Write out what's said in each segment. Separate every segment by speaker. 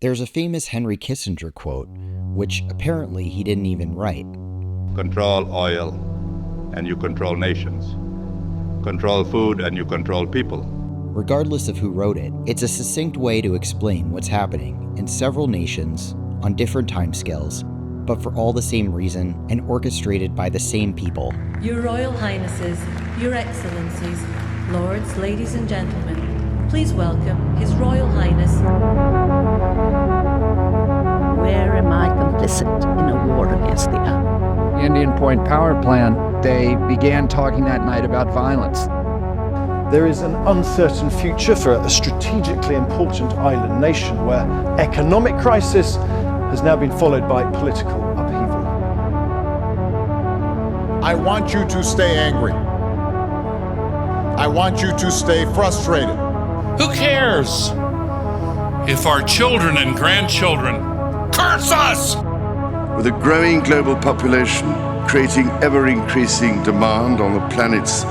Speaker 1: There's a famous Henry Kissinger quote, which apparently he didn't even write.
Speaker 2: Control oil, and you control nations. Control food, and you control people.
Speaker 1: Regardless of who wrote it, it's a succinct way to explain what's happening in several nations on different timescales, but for all the same reason and orchestrated by the same people.
Speaker 3: Your Royal Highnesses, Your Excellencies, Lords, Ladies and Gentlemen, please welcome His Royal Highness.
Speaker 4: Where am I complicit in a war against the earth?
Speaker 5: Indian Point Power Plant, they began talking that night about violence.
Speaker 6: There is an uncertain future for a strategically important island nation where economic crisis has now been followed by political upheaval.
Speaker 7: I want you to stay angry. I want you to stay frustrated.
Speaker 8: Who cares if our children and grandchildren curse us?
Speaker 9: With a growing global population creating ever-increasing demand on the planet's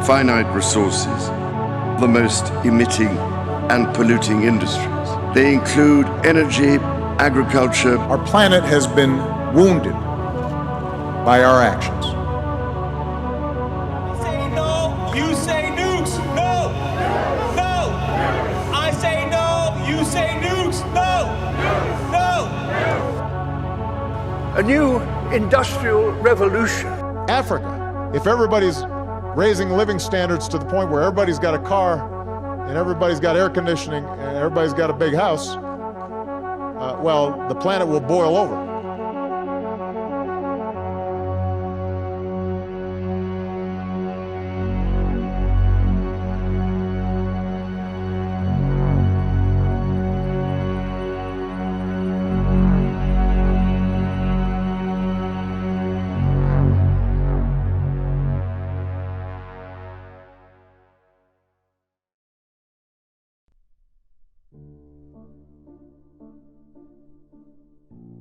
Speaker 9: finite resources, the most emitting and polluting industries. They include energy, agriculture.
Speaker 7: Our planet has been wounded by our actions.
Speaker 10: I say no, you say nukes. No, no. I say no, you say nukes. No, no.
Speaker 11: A new industrial revolution.
Speaker 7: Africa, if everybody's raising living standards to the point where everybody's got a car and everybody's got air conditioning and everybody's got a big house, well, the planet will boil over.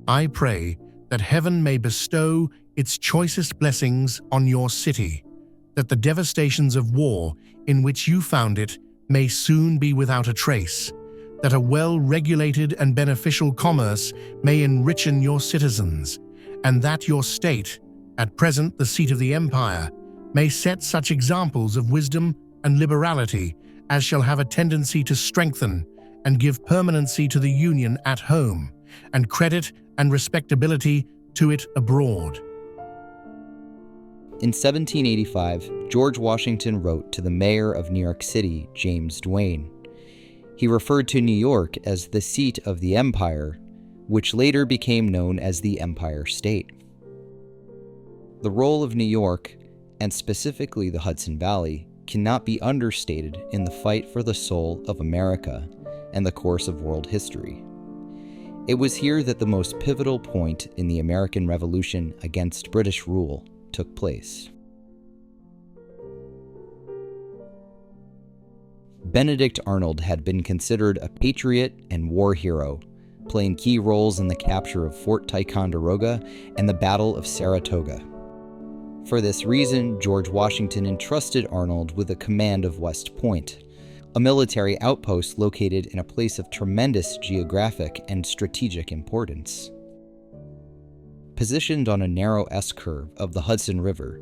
Speaker 12: I pray that heaven may bestow its choicest blessings on your city, that the devastations of war in which you found it may soon be without a trace, that a well-regulated and beneficial commerce may enrichen your citizens, and that your state, at present the seat of the empire, may set such examples of wisdom and liberality as shall have a tendency to strengthen and give permanency to the Union at home, and credit and respectability to it abroad.
Speaker 1: In 1785, George Washington wrote to the mayor of New York City, James Duane. He referred to New York as the seat of the empire, which later became known as the Empire State. The role of New York, and specifically the Hudson Valley, cannot be understated in the fight for the soul of America and the course of world history. It was here that the most pivotal point in the American Revolution against British rule took place. Benedict Arnold had been considered a patriot and war hero, playing key roles in the capture of Fort Ticonderoga and the Battle of Saratoga. For this reason, George Washington entrusted Arnold with the command of West Point, a military outpost located in a place of tremendous geographic and strategic importance. Positioned on a narrow S-curve of the Hudson River,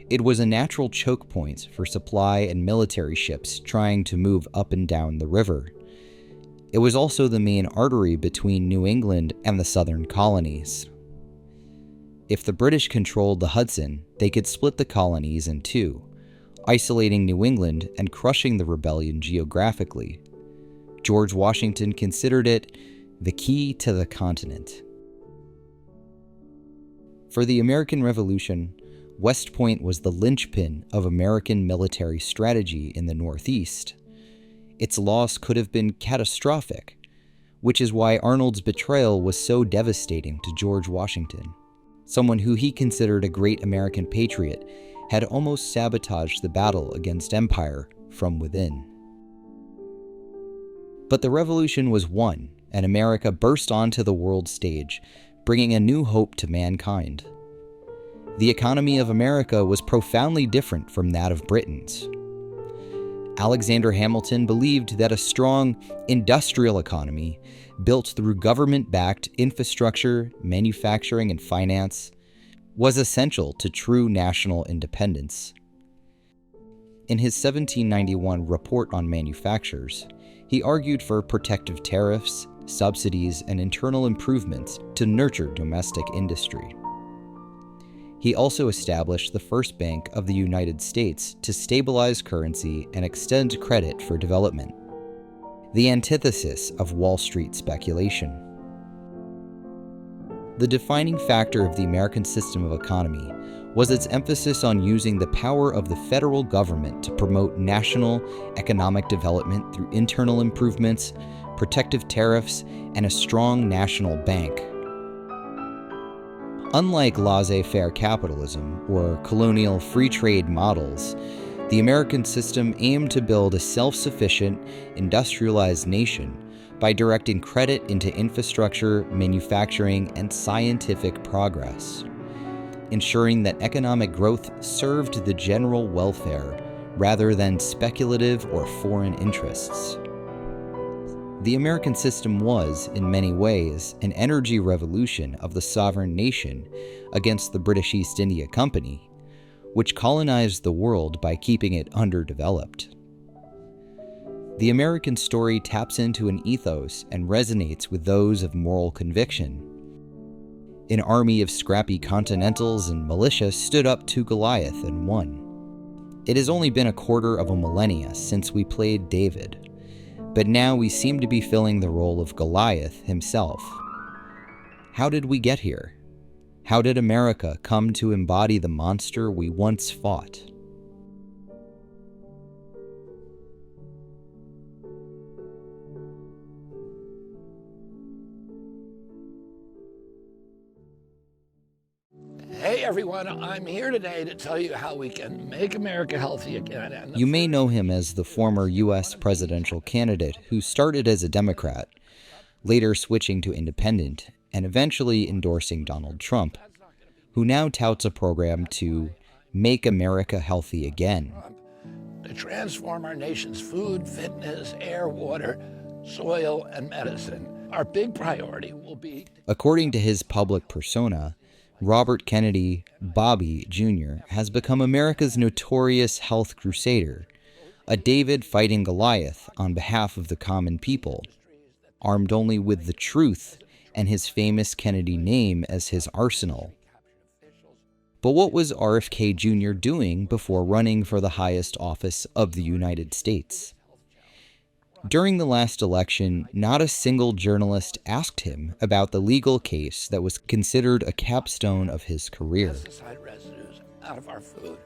Speaker 1: it was a natural choke point for supply and military ships trying to move up and down the river. It was also the main artery between New England and the southern colonies. If the British controlled the Hudson, they could split the colonies in two, isolating New England and crushing the rebellion geographically. George Washington considered it the key to the continent. For the American Revolution, West Point was the linchpin of American military strategy in the Northeast. Its loss could have been catastrophic, which is why Arnold's betrayal was so devastating to George Washington. Someone who he considered a great American patriot had almost sabotaged the battle against empire from within. But the revolution was won, and America burst onto the world stage, bringing a new hope to mankind. The economy of America was profoundly different from that of Britain's. Alexander Hamilton believed that a strong industrial economy built through government-backed infrastructure, manufacturing, and finance, was essential to true national independence. In his 1791 Report on Manufactures, he argued for protective tariffs, subsidies, and internal improvements to nurture domestic industry. He also established the first bank of the United States to stabilize currency and extend credit for development, the antithesis of Wall Street speculation. The defining factor of the American system of economy was its emphasis on using the power of the federal government to promote national economic development through internal improvements, protective tariffs, and a strong national bank. Unlike laissez-faire capitalism or colonial free trade models, the American system aimed to build a self-sufficient, industrialized nation by directing credit into infrastructure, manufacturing, and scientific progress, ensuring that economic growth served the general welfare rather than speculative or foreign interests. The American system was, in many ways, an energy revolution of the sovereign nation against the British East India Company, which colonized the world by keeping it underdeveloped. The American story taps into an ethos and resonates with those of moral conviction. An army of scrappy Continentals and militia stood up to Goliath and won. It has only been a quarter of a millennia since we played David, but now we seem to be filling the role of Goliath himself. How did we get here? How did America come to embody the monster we once fought?
Speaker 5: Hey everyone, I'm here today to tell you how we can make America healthy again.
Speaker 1: You may know him as the former U.S. presidential candidate who started as a Democrat, later switching to independent, and eventually endorsing Donald Trump, who now touts a program to make America healthy again.
Speaker 5: To transform our nation's food, fitness, air, water, soil, and medicine. Our big priority will be...
Speaker 1: According to his public persona, Robert Kennedy, Bobby Jr., has become America's notorious health crusader, a David fighting Goliath on behalf of the common people, armed only with the truth and his famous Kennedy name as his arsenal. But what was RFK Jr. doing before running for the highest office of the United States? During the last election, not a single journalist asked him about the legal case that was considered a capstone of his career.
Speaker 5: Pesticide residues out of our food.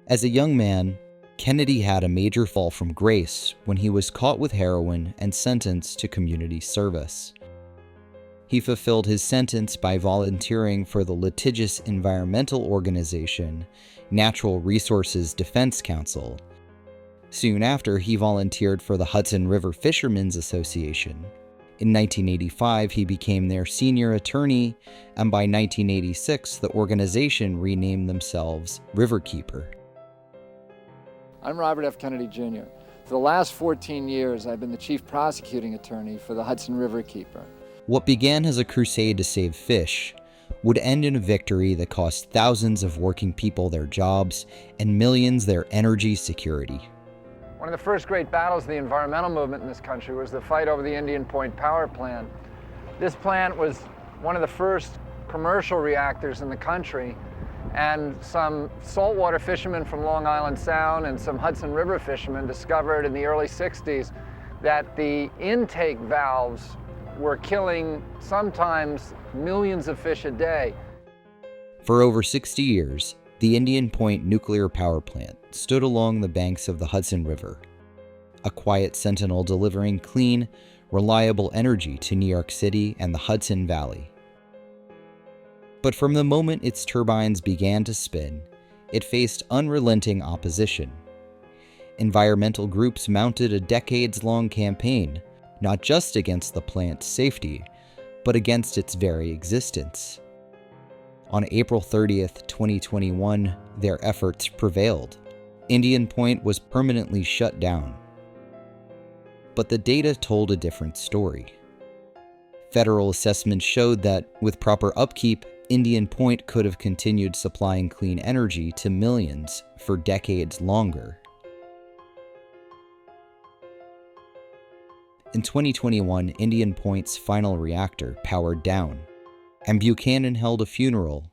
Speaker 1: As a young man, Kennedy had a major fall from grace when he was caught with heroin and sentenced to community service. He fulfilled his sentence by volunteering for the litigious environmental organization, Natural Resources Defense Council. Soon after, he volunteered for the Hudson River Fishermen's Association. In 1985, he became their senior attorney, and by 1986, the organization renamed themselves Riverkeeper.
Speaker 5: I'm Robert F. Kennedy Jr. For the last 14 years, I've been the chief prosecuting attorney for the Hudson Riverkeeper.
Speaker 1: What began as a crusade to save fish would end in a victory that cost thousands of working people their jobs and millions their energy security.
Speaker 5: One of the first great battles of the environmental movement in this country was the fight over the Indian Point power plant. This plant was one of the first commercial reactors in the country, and some saltwater fishermen from Long Island Sound and some Hudson River fishermen discovered in the early 60s that the intake valves were killing sometimes millions of fish a day.
Speaker 1: For over 60 years, the Indian Point nuclear power plant stood along the banks of the Hudson River, a quiet sentinel delivering clean, reliable energy to New York City and the Hudson Valley. But from the moment its turbines began to spin, it faced unrelenting opposition. Environmental groups mounted a decades-long campaign, not just against the plant's safety, but against its very existence. On April 30th, 2021, their efforts prevailed. Indian Point was permanently shut down. but the data told a different story. Federal assessments showed that, with proper upkeep, Indian Point could have continued supplying clean energy to millions for decades longer. In 2021, Indian Point's final reactor powered down, and Buchanan held a funeral,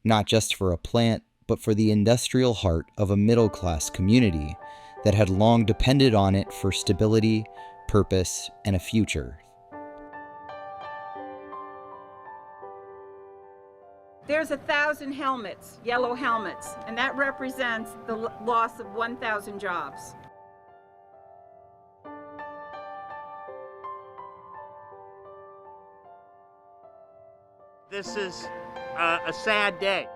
Speaker 1: not just for a plant, but for the industrial heart of a middle-class community that had long depended on it for stability, purpose, and a future.
Speaker 13: There's 1,000 helmets, yellow helmets, and that represents the loss of 1,000 jobs.
Speaker 14: This is a sad day.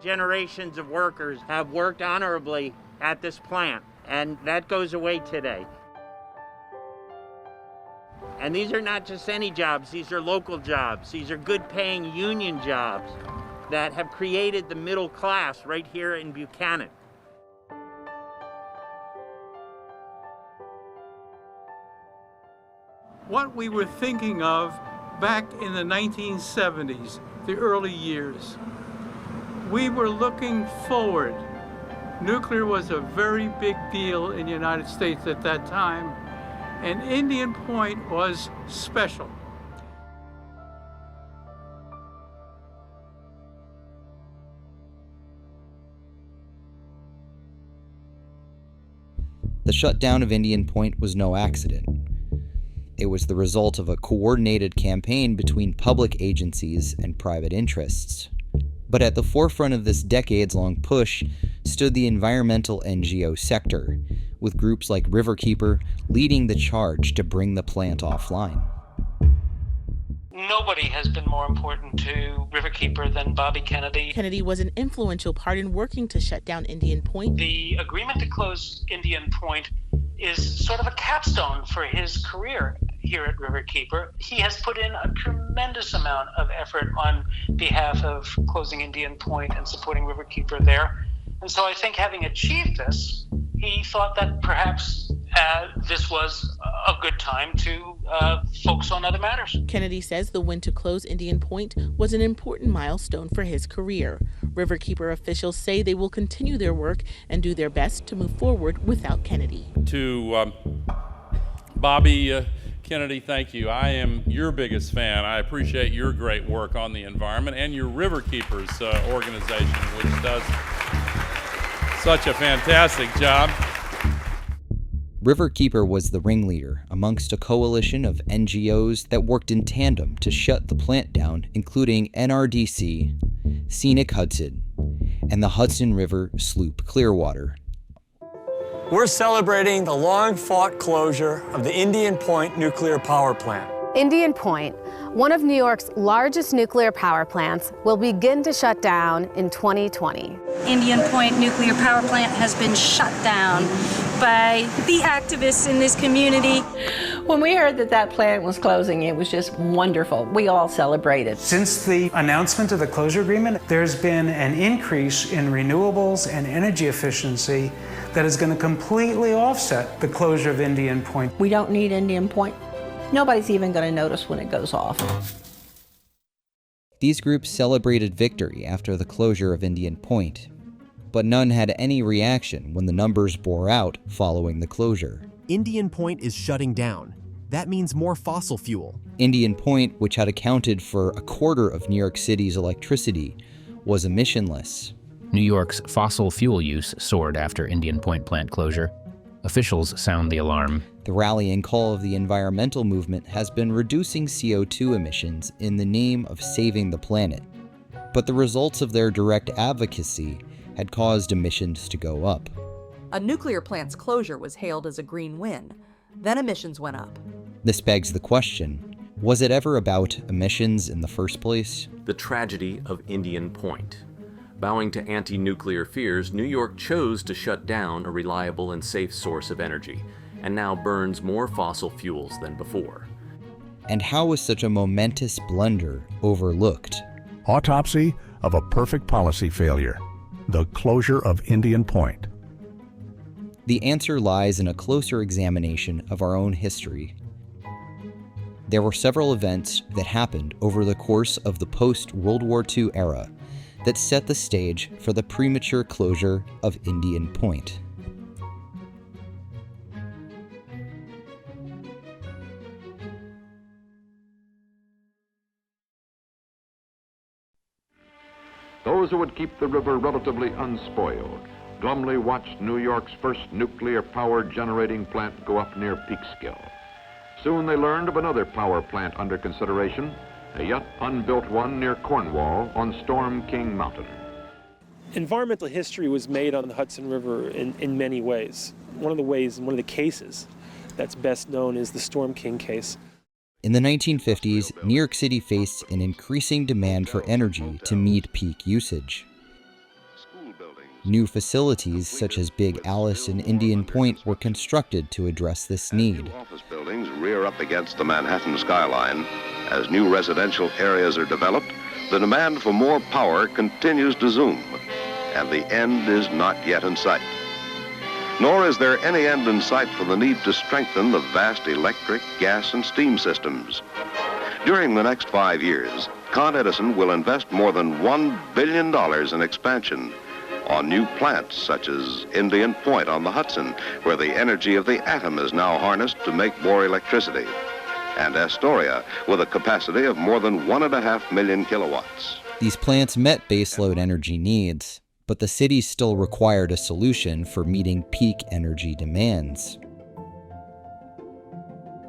Speaker 14: Generations of workers have worked honorably at this plant, and that goes away today. And these are not just any jobs, these are local jobs. These are good-paying union jobs that have created the middle class right here in Buchanan.
Speaker 15: What we were thinking of back in the 1970s, the early years. We were looking forward. Nuclear was a very big deal in the United States at that time, and Indian Point was special.
Speaker 1: The shutdown of Indian Point was no accident. It was the result of a coordinated campaign between public agencies and private interests. But at the forefront of this decades-long push stood the environmental NGO sector, with groups like Riverkeeper leading the charge to bring the plant offline.
Speaker 16: Nobody has been more important to Riverkeeper than Bobby Kennedy.
Speaker 17: Kennedy was an influential part in working to shut down Indian Point.
Speaker 16: The agreement to close Indian Point is sort of a capstone for his career here at Riverkeeper. He has put in a tremendous amount of effort on behalf of closing Indian Point and supporting Riverkeeper there. And so I think having achieved this, he thought that perhaps this was a good time to focus on other matters.
Speaker 17: Kennedy says the win to close Indian Point was an important milestone for his career. Riverkeeper officials say they will continue their work and do their best to move forward without Kennedy.
Speaker 8: To Bobby Kennedy, thank you. I am your biggest fan. I appreciate your great work on the environment and your Riverkeepers organization, which does such a fantastic job.
Speaker 1: Riverkeeper was the ringleader amongst a coalition of NGOs that worked in tandem to shut the plant down, including NRDC, Scenic Hudson, and the Hudson River Sloop Clearwater.
Speaker 18: We're celebrating the long-fought closure of the Indian Point nuclear power plant.
Speaker 19: Indian Point, one of New York's largest nuclear power plants, will begin to shut down in 2020.
Speaker 20: Indian Point nuclear power plant has been shut down by the activists in this community.
Speaker 4: When we heard that that plant was closing, it was just wonderful. We all celebrated.
Speaker 21: Since the announcement of the closure agreement, there's been an increase in renewables and energy efficiency that is going to completely offset the closure of Indian Point.
Speaker 4: We don't need Indian Point. Nobody's even going to notice when it goes off.
Speaker 1: These groups celebrated victory after the closure of Indian Point, but none had any reaction when the numbers bore out following the closure.
Speaker 22: Indian Point is shutting down. That means more fossil fuel.
Speaker 1: Indian Point, which had accounted for a quarter of New York City's electricity, was emissionless.
Speaker 23: New York's fossil fuel use soared after Indian Point plant closure. Officials sound the alarm.
Speaker 1: The rallying call of the environmental movement has been reducing CO2 emissions in the name of saving the planet. But the results of their direct advocacy had caused emissions to go up.
Speaker 24: A nuclear plant's closure was hailed as a green win. Then emissions went up.
Speaker 1: This begs the question, was it ever about emissions in the first place?
Speaker 25: The tragedy of Indian Point. Bowing to anti-nuclear fears, New York chose to shut down a reliable and safe source of energy, and now burns more fossil fuels than before.
Speaker 1: And how was such a momentous blunder overlooked?
Speaker 26: Autopsy
Speaker 2: of a perfect policy failure, the closure of Indian Point?
Speaker 1: The answer lies in a closer examination of our own history. There were several events that happened over the course of the post-World War II era that set the stage for the premature closure of Indian Point.
Speaker 3: Those who would keep the river relatively unspoiled glumly watched New York's first nuclear power generating plant go up near Peekskill. Soon they learned of another power plant under consideration, a yet unbuilt one near Cornwall on Storm King Mountain.
Speaker 6: Environmental history was made on the Hudson River in many ways. One of the cases that's best known is the Storm King case.
Speaker 1: In the 1950s, New York City faced an increasing demand for energy to meet peak usage. New facilities such as Big Alice and Indian Point were constructed to address this need.
Speaker 9: Office buildings rear up against the Manhattan skyline. As new residential areas are developed, the demand for more power continues to zoom, and the end is not yet in sight. Nor is there any end in sight for the need to strengthen the vast electric, gas, and steam systems. During the next 5 years, Con Edison will invest more than $1 billion in expansion on new plants such as Indian Point on the Hudson, where the energy of the atom is now harnessed to make more electricity, and Astoria, with a capacity of more than 1.5 million kilowatts.
Speaker 1: These plants met baseload energy needs, but the city still required a solution for meeting peak energy demands.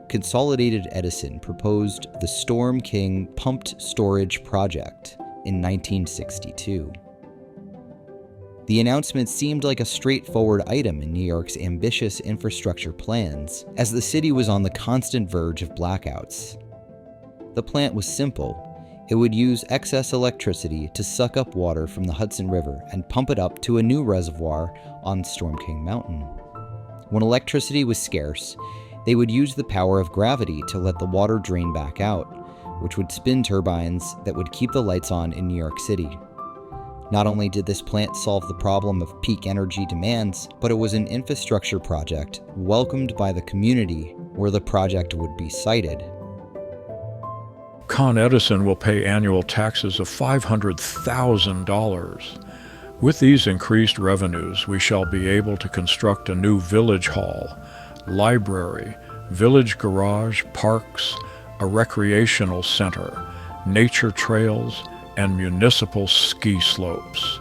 Speaker 1: Consolidated Edison proposed the Storm King Pumped Storage Project in 1962. The announcement seemed like a straightforward item in New York's ambitious infrastructure plans, as the city was on the constant verge of blackouts. The plant was simple. It would use excess electricity to suck up water from the Hudson River and pump it up to a new reservoir on Storm King Mountain. When electricity was scarce, they would use the power of gravity to let the water drain back out, which would spin turbines that would keep the lights on in New York City. Not only did this plant solve the problem of peak energy demands, but it was an infrastructure project welcomed by the community where the project would be sited.
Speaker 10: Con Edison will pay annual taxes of $500,000. With these increased revenues, we shall be able to construct a new village hall, library, village garage, parks, a recreational center, nature trails, and municipal ski slopes.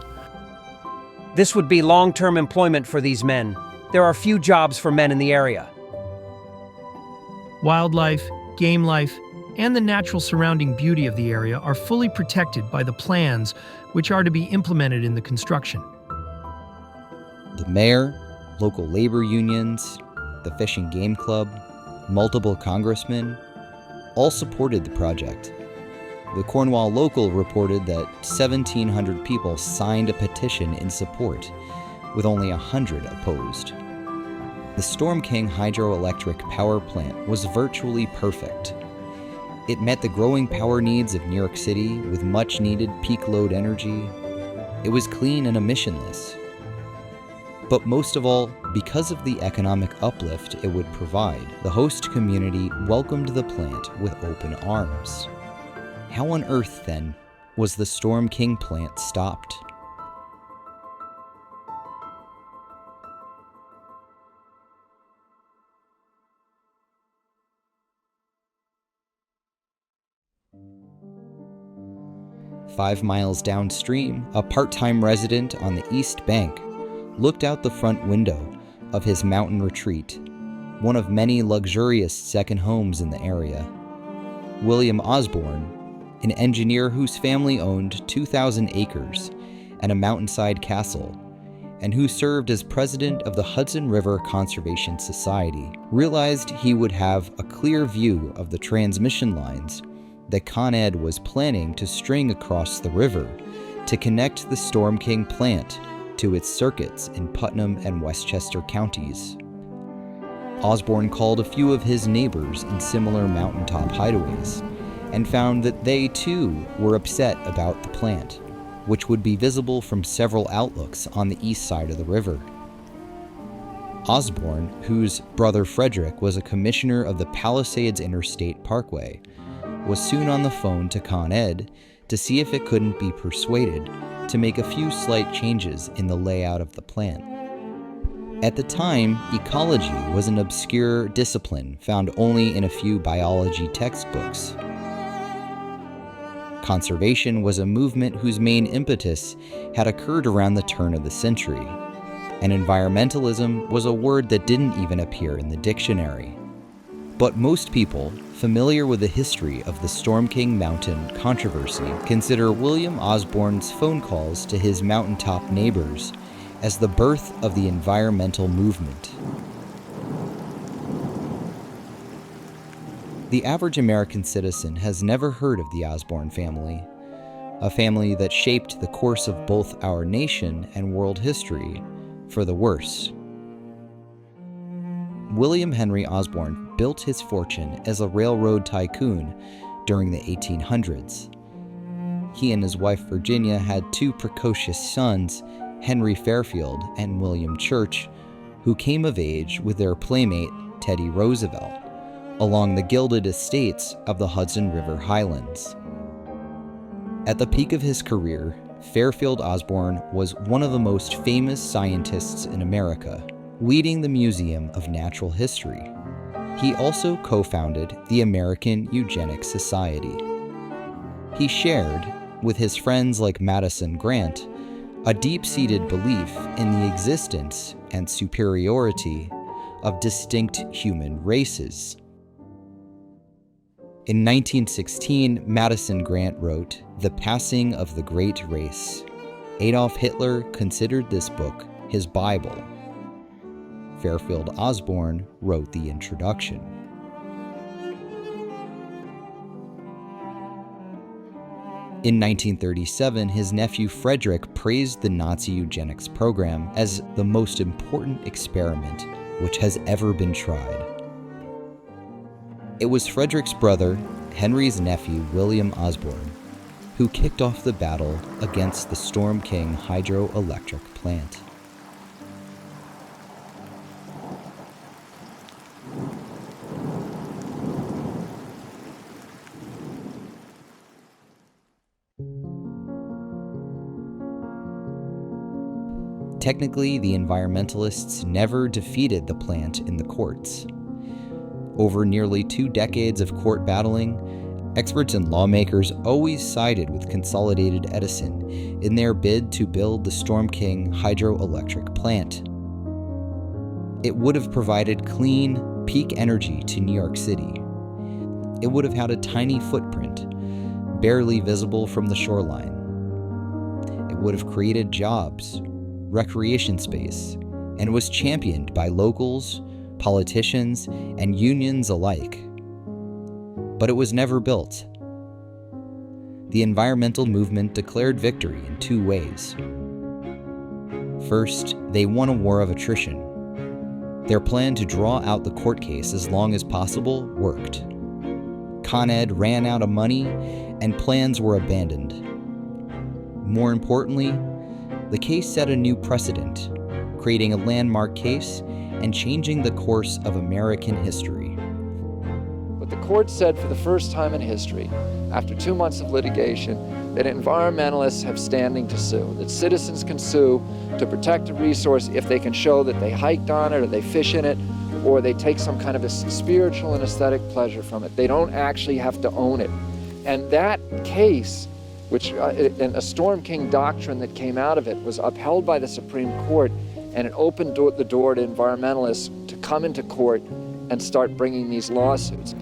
Speaker 26: This would be long-term employment for these men. There are few jobs for men in the area.
Speaker 27: Wildlife, game life, and the natural surrounding beauty of the area are fully protected by the plans which are to be implemented in the construction.
Speaker 1: The mayor, local labor unions, the Fish and Game Club, multiple congressmen, all supported the project. The Cornwall Local reported that 1,700 people signed a petition in support, with only 100 opposed. The Storm King hydroelectric power plant was virtually perfect. It met the growing power needs of New York City with much-needed peak load energy. It was clean and emissionless. But most of all, because of the economic uplift it would provide, the host community welcomed the plant with open arms. How on earth, then, was the Storm King plant stopped? "5 miles downstream, a part-time resident on the East Bank looked out the front window of his mountain retreat, one of many luxurious second homes in the area. William Osborne, an engineer whose family owned 2,000 acres and a mountainside castle, and who served as president of the Hudson River Conservation Society, realized he would have a clear view of the transmission lines that Con Ed was planning to string across the river to connect the Storm King plant to its circuits in Putnam and Westchester counties. Osborne called a few of his neighbors in similar mountaintop hideaways and found that they too were upset about the plant. which would be visible from several outlooks on the east side of the river. Osborne, whose brother Frederick was a commissioner of the Palisades Interstate Parkway, was soon on the phone to Con Ed to see if it couldn't be persuaded to make a few slight changes in the layout of the plant. At the time, ecology was an obscure discipline found only in a few biology textbooks. Conservation was a movement whose main impetus had occurred around the turn of the century, and environmentalism was a word that didn't even appear in the dictionary. But most people, familiar with the history of the Storm King Mountain controversy, consider William Osborne's phone calls to his mountaintop neighbors as the birth of the environmental movement. The average American citizen has never heard of the Osborne family, a family that shaped the course of both our nation and world history for the worse. William Henry Osborne built his fortune as a railroad tycoon during the 1800s. He and his wife Virginia had two precocious sons, Henry Fairfield and William Church, who came of age with their playmate Teddy Roosevelt, along the gilded estates of the Hudson River Highlands. At the peak of his career, Fairfield Osborne was one of the most famous scientists in America, leading the Museum of Natural History. He also co-founded the American Eugenics Society. He shared, with his friends like Madison Grant, a deep-seated belief in the existence and superiority of distinct human races. In 1916, Madison Grant wrote The Passing of the Great Race. Adolf Hitler considered this book his Bible. Fairfield Osborne wrote the introduction. In 1937, his nephew Frederick praised the Nazi eugenics program as the most important experiment which has ever been tried. It was Frederick's brother, Henry's nephew William Osborne, who kicked off the battle against the Storm King hydroelectric plant. Technically, the environmentalists never defeated the plant in the courts. Over nearly 2 decades of court battling, experts and lawmakers always sided with Consolidated Edison in their bid to build the Storm King hydroelectric plant. It would have provided clean, peak energy to New York City. It would have had a tiny footprint, barely visible from the shoreline. It would have created jobs, recreation space, and was championed by locals, politicians, and unions alike. But it was never built. The environmental movement declared victory in 2 ways. First, they won a war of attrition. Their plan to draw out the court case as long as possible worked. Con Ed ran out of money, and plans were abandoned. More importantly, the case set a new precedent, creating a landmark case and changing the course of American history.
Speaker 5: But the court said for the first time in history, after 2 months of litigation, that environmentalists have standing to sue, that citizens can sue to protect a resource if they can show that they hiked on it or they fish in it or they take some kind of a spiritual and aesthetic pleasure from it. They don't actually have to own it. And that case, which and a Storm King doctrine that came out of it, was upheld by the Supreme Court, and it opened the door to environmentalists to come into court and start bringing these lawsuits.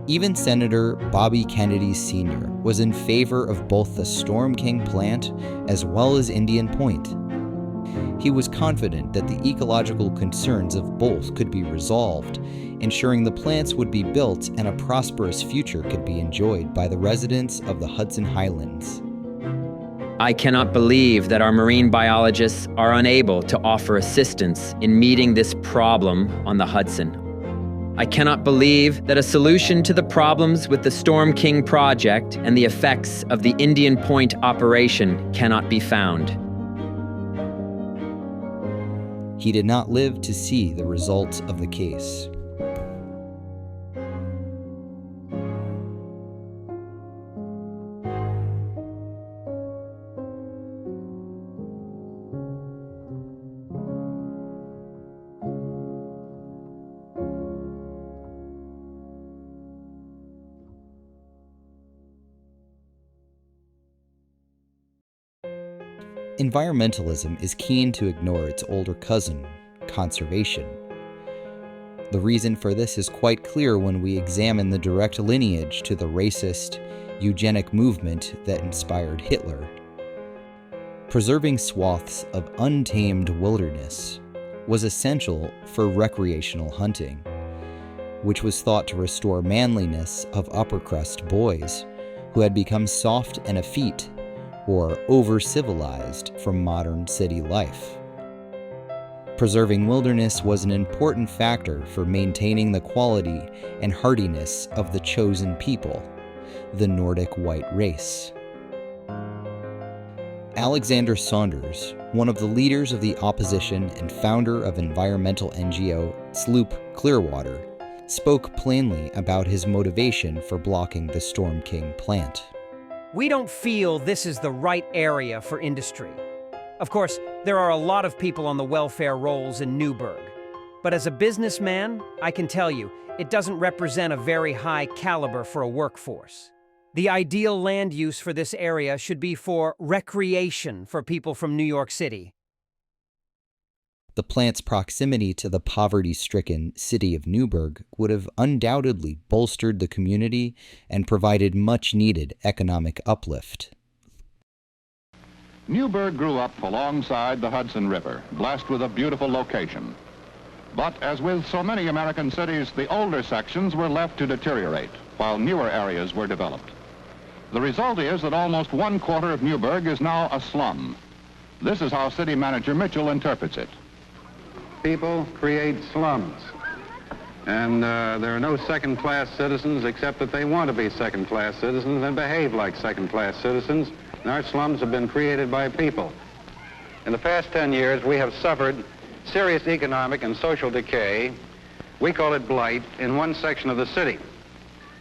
Speaker 1: Even Senator Bobby Kennedy Sr. was in favor of both the Storm King plant as well as Indian Point. He was confident that the ecological concerns of both could be resolved, ensuring the plants would be built and a prosperous future could be enjoyed by the residents of the Hudson Highlands.
Speaker 7: I cannot believe that our marine biologists are unable to offer assistance in meeting this problem on the Hudson. I cannot believe that a solution to the problems with the Storm King project and the effects of the Indian Point operation cannot be found.
Speaker 1: He did not live to see the results of the case. Environmentalism is keen to ignore its older cousin, conservation. The reason for this is quite clear when we examine the direct lineage to the racist, eugenic movement that inspired Hitler. Preserving swaths of untamed wilderness was essential for recreational hunting, which was thought to restore manliness of upper-crust boys who had become soft and effete or over-civilized from modern city life. Preserving wilderness was an important factor for maintaining the quality and hardiness of the chosen people, the Nordic white race. Alexander Saunders, one of the leaders of the opposition and founder of environmental NGO Sloop Clearwater, spoke plainly about his motivation for blocking the Storm King plant.
Speaker 26: We don't feel this is the right area for industry. Of course, there are a lot of people on the welfare rolls in Newburgh. But as a businessman, I can tell you, it doesn't represent a very high caliber for a workforce. The ideal land use for this area should be for recreation for people from New York City.
Speaker 1: The plant's proximity to the poverty-stricken city of Newburgh would have undoubtedly bolstered the community and provided much-needed economic uplift.
Speaker 11: Newburgh grew up alongside the Hudson River, blessed with a beautiful location. But as with so many American cities, the older sections were left to deteriorate, while newer areas were developed. The result is that almost 1/4 of Newburgh is now a slum. This is how City Manager Mitchell interprets it.
Speaker 12: People create slums, and there are no second-class citizens except that they want to be second-class citizens and behave like second-class citizens, and our slums have been created by people. In the past 10 years, we have suffered serious economic and social decay. We call it blight in one section of the city.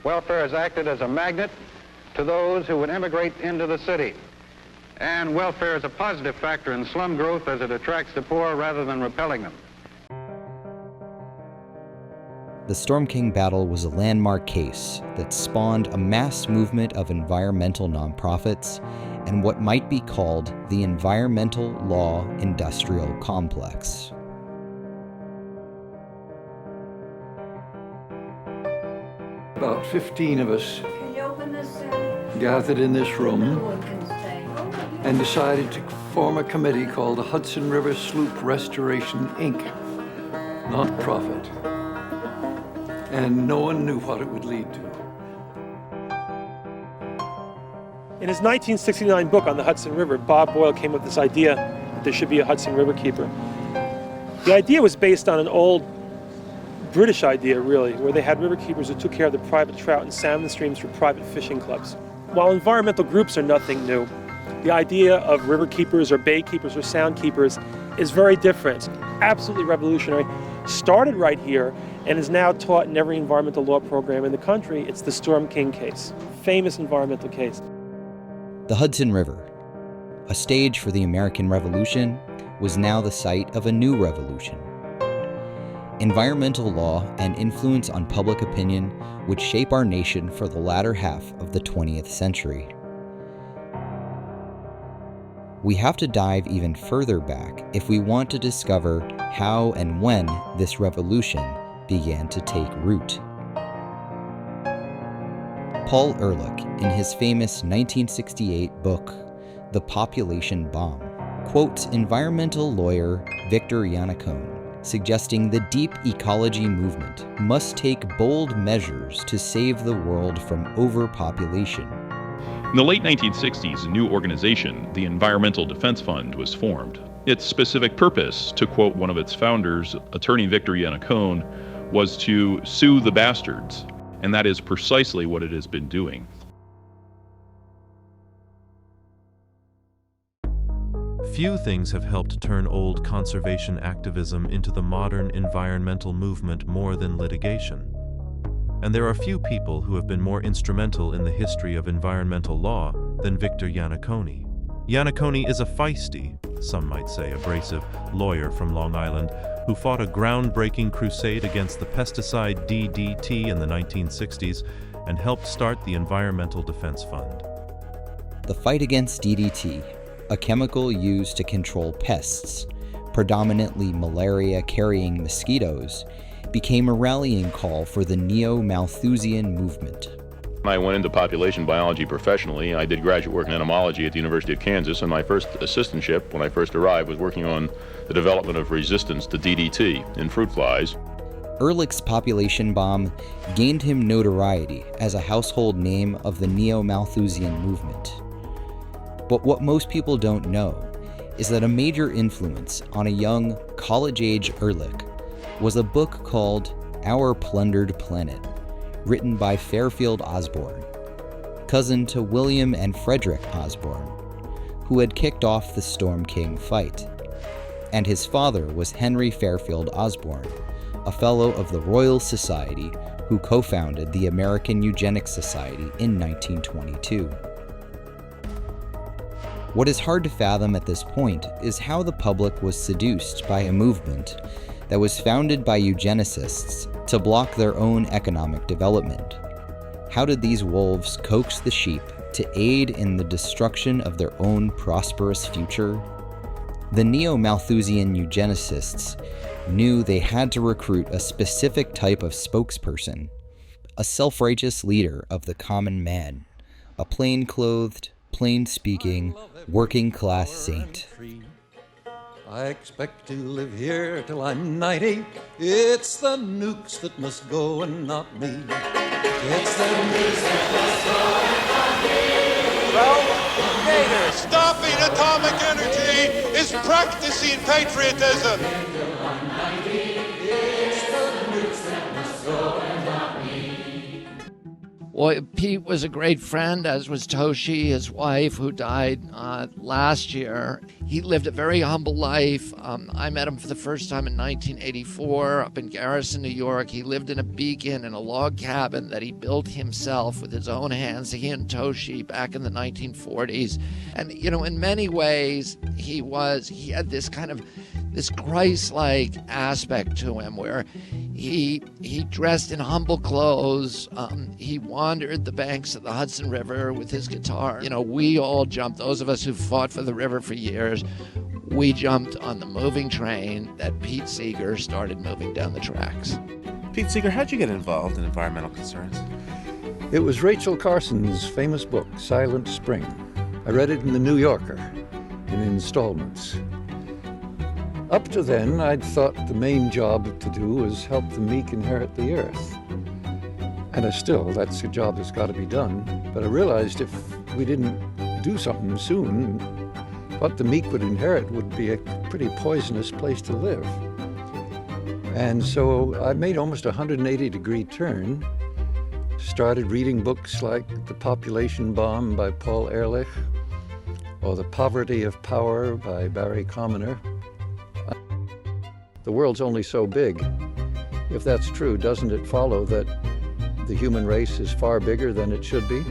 Speaker 12: Welfare has acted as a magnet to those who would immigrate into the city. And welfare is a positive factor in slum growth as it attracts the poor rather than repelling them.
Speaker 1: The Storm King battle was a landmark case that spawned a mass movement of environmental nonprofits and what might be called the environmental law industrial complex.
Speaker 13: About 15 of us gathered in this room and decided to form a committee called the Hudson River Sloop Restoration, Inc., non-profit. And no one knew what it would lead to.
Speaker 6: In his 1969 book on the Hudson River, Bob Boyle came up with this idea that there should be a Hudson River keeper. The idea was based on an old British idea, really, where they had river keepers who took care of the private trout and salmon streams for private fishing clubs. While environmental groups are nothing new, the idea of river keepers or bay keepers or sound keepers is very different, absolutely revolutionary. Started right here and is now taught in every environmental law program in the country. It's the Storm King case, famous environmental case.
Speaker 1: The Hudson River, a stage for the American Revolution, was now the site of a new revolution. Environmental law and influence on public opinion would shape our nation for the latter half of the 20th century. We have to dive even further back if we want to discover how and when this revolution began to take root. Paul Ehrlich, in his famous 1968 book, The Population Bomb, quotes environmental lawyer Victor Yanacone, suggesting the deep ecology movement must take bold measures to save the world from overpopulation.
Speaker 14: In the late 1960s, a new organization, the Environmental Defense Fund, was formed. Its specific purpose, to quote one of its founders, attorney Victor Yanacone, was to sue the bastards, and that is precisely what it has been doing.
Speaker 8: Few things have helped turn old conservation activism into the modern environmental movement more than litigation. And there are few people who have been more instrumental in the history of environmental law than Victor Iannacone. Iannacone is a feisty, some might say abrasive, lawyer from Long Island who fought a groundbreaking crusade against the pesticide DDT in the 1960s and helped start the Environmental Defense Fund.
Speaker 1: The fight against DDT, a chemical used to control pests, predominantly malaria-carrying mosquitoes, became a rallying call for the Neo-Malthusian movement.
Speaker 14: I went into population biology professionally. I did graduate work in entomology at the University of Kansas, and my first assistantship when I first arrived was working on the development of resistance to DDT in fruit flies.
Speaker 1: Ehrlich's population bomb gained him notoriety as a household name of the Neo-Malthusian movement. But what most people don't know is that a major influence on a young, college-age Ehrlich was a book called Our Plundered Planet, written by Fairfield Osborn, cousin to William and Frederick Osborn, who had kicked off the Storm King fight. And his father was Henry Fairfield Osborn, a fellow of the Royal Society who co-founded the American Eugenics Society in 1922. What is hard to fathom at this point is how the public was seduced by a movement that was founded by eugenicists to block their own economic development. How did these wolves coax the sheep to aid in the destruction of their own prosperous future? The Neo-Malthusian eugenicists knew they had to recruit a specific type of spokesperson, a self-righteous leader of the common man, a plain-clothed, plain-speaking, working-class saint.
Speaker 13: I expect to live here till I'm 90. It's the nukes that must go and not me. It's the nukes that must go and not me.
Speaker 15: Well, stopping atomic energy is practicing patriotism.
Speaker 13: It's the nukes that must go and not me.
Speaker 16: Well, Pete was a great friend, as was Toshi, his wife, who died last year. He lived a very humble life. I met him for the first time in 1984 up in Garrison, New York. He lived in a beacon in a log cabin that he built himself with his own hands, he and Toshi, back in the 1940s. And, you know, in many ways, he had this kind of this Christ-like aspect to him where he dressed in humble clothes. He wandered the banks of the Hudson River with his guitar. You know, we all jumped, those of us who fought for the river for years, we jumped on the moving train that Pete Seeger started moving down the tracks.
Speaker 17: Pete Seeger, how'd you get involved in environmental concerns?
Speaker 13: It was Rachel Carson's famous book, Silent Spring. I read it in the New Yorker in installments. Up to then, I'd thought the main job to do was help the meek inherit the earth. And that's a job that's got to be done. But I realized if we didn't do something soon, what the meek would inherit would be a pretty poisonous place to live. And so I made almost a 180-degree turn, started reading books like The Population Bomb by Paul Ehrlich, or The Poverty of Power by Barry Commoner. The world's only so big. If that's true, doesn't it follow that the human race is far bigger than it should be?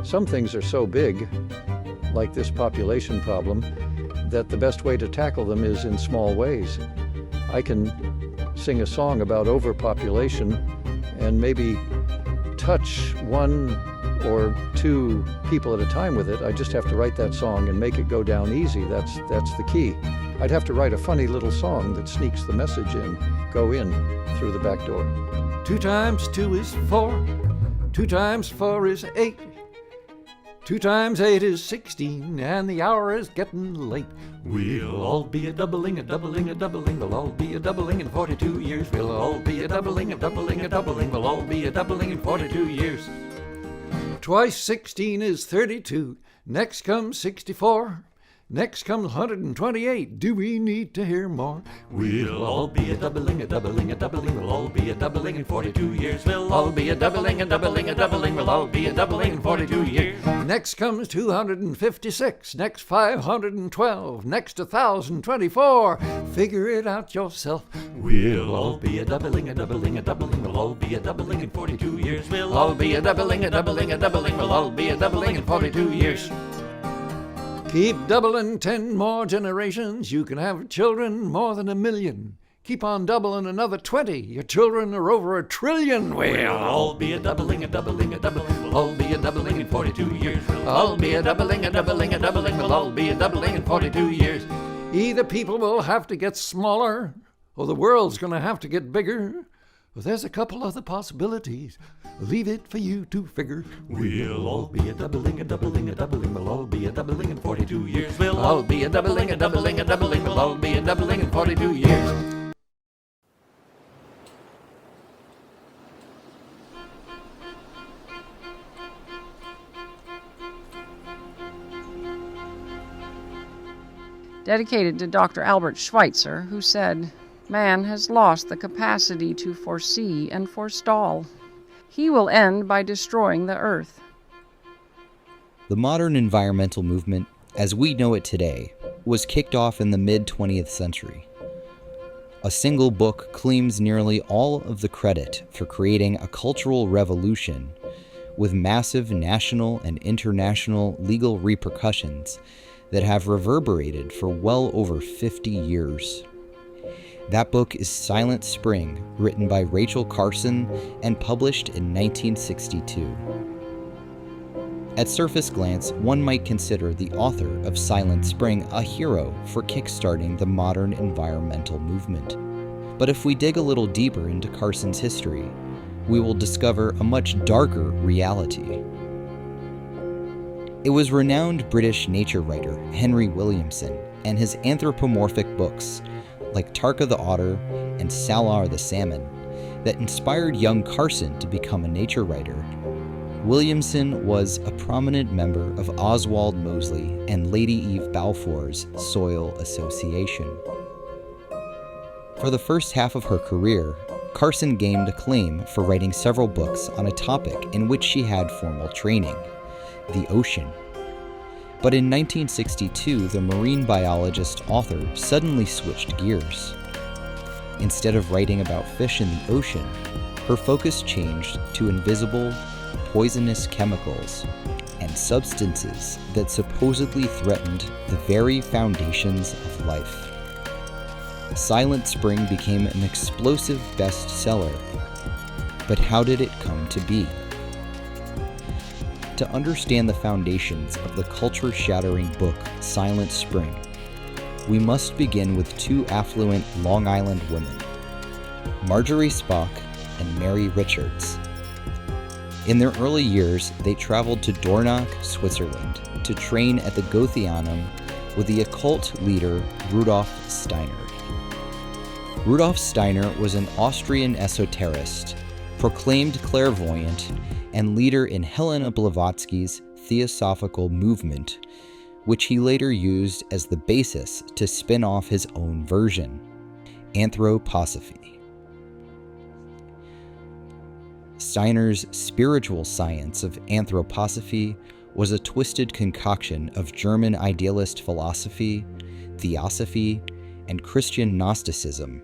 Speaker 13: Some things are so big, like this population problem, that the best way to tackle them is in small ways. I can sing a song about overpopulation and maybe touch one or two people at a time with it. I just have to write that song and make it go down easy. That's the key. I'd have to write a funny little song that sneaks the message in, go in through the back door. 2 times 2 is 4. 2 times 4 is 8. 2 times 8 is 16, and the hour is getting late. We'll all be a doubling, a doubling, a doubling. We'll all be a doubling in 42 years. We'll all be a doubling, a doubling, a doubling. We'll all be a doubling in 42 years. Twice 16 is 32. Next comes 64. Next comes 128. Do we need to hear more? We'll all be a doubling, we'll all be a doubling in 42 years. We'll all be a doubling, we'll all be a doubling in 42 years. Next comes 256, next 512, next 1,024. Figure it out yourself. We'll all be a doubling, we'll all be a doubling in 42 years. We'll all be a doubling, we'll all be a doubling in 42 years. Keep doubling 10 more generations, you can have children more than 1 million. Keep on doubling another 20, your children are over 1 trillion. We'll all be a doubling, we'll all be a doubling in 42 years. We'll all be a doubling, we'll all be a doubling in 42 years. Either people will have to get smaller, or the world's gonna have to get bigger. Well, there's a couple other possibilities. Leave it for you to figure. We'll all be a doubling, we'll all be a doubling in 42 years. We'll all be a doubling, we'll all be a doubling in 42 years.
Speaker 4: Dedicated to Dr. Albert Schweitzer, who said, "Man has lost the capacity to foresee and forestall. He will end by destroying the earth."
Speaker 1: The modern environmental movement, as we know it today, was kicked off in the mid-20th century. A single book claims nearly all of the credit for creating a cultural revolution with massive national and international legal repercussions that have reverberated for well over 50 years. That book is Silent Spring, written by Rachel Carson and published in 1962. At surface glance, one might consider the author of Silent Spring a hero for kickstarting the modern environmental movement. But if we dig a little deeper into Carson's history, we will discover a much darker reality. It was renowned British nature writer Henry Williamson and his anthropomorphic books, like Tarka the Otter and Salar the Salmon, that inspired young Carson to become a nature writer. Williamson was a prominent member of Oswald Mosley and Lady Eve Balfour's Soil Association. For the first half of her career, Carson gained acclaim for writing several books on a topic in which she had formal training: the ocean. But in 1962, the marine biologist author suddenly switched gears. Instead of writing about fish in the ocean, her focus changed to invisible, poisonous chemicals and substances that supposedly threatened the very foundations of life. Silent Spring became an explosive bestseller. But how did it come to be? To understand the foundations of the culture-shattering book Silent Spring, we must begin with two affluent Long Island women, Marjorie Spock and Mary Richards. In their early years, they traveled to Dornach, Switzerland, to train at the Goetheanum with the occult leader Rudolf Steiner. Rudolf Steiner was an Austrian esoterist, proclaimed clairvoyant, and leader in Helena Blavatsky's Theosophical movement, which he later used as the basis to spin off his own version, Anthroposophy. Steiner's spiritual science of anthroposophy was a twisted concoction of German idealist philosophy, theosophy, and Christian Gnosticism.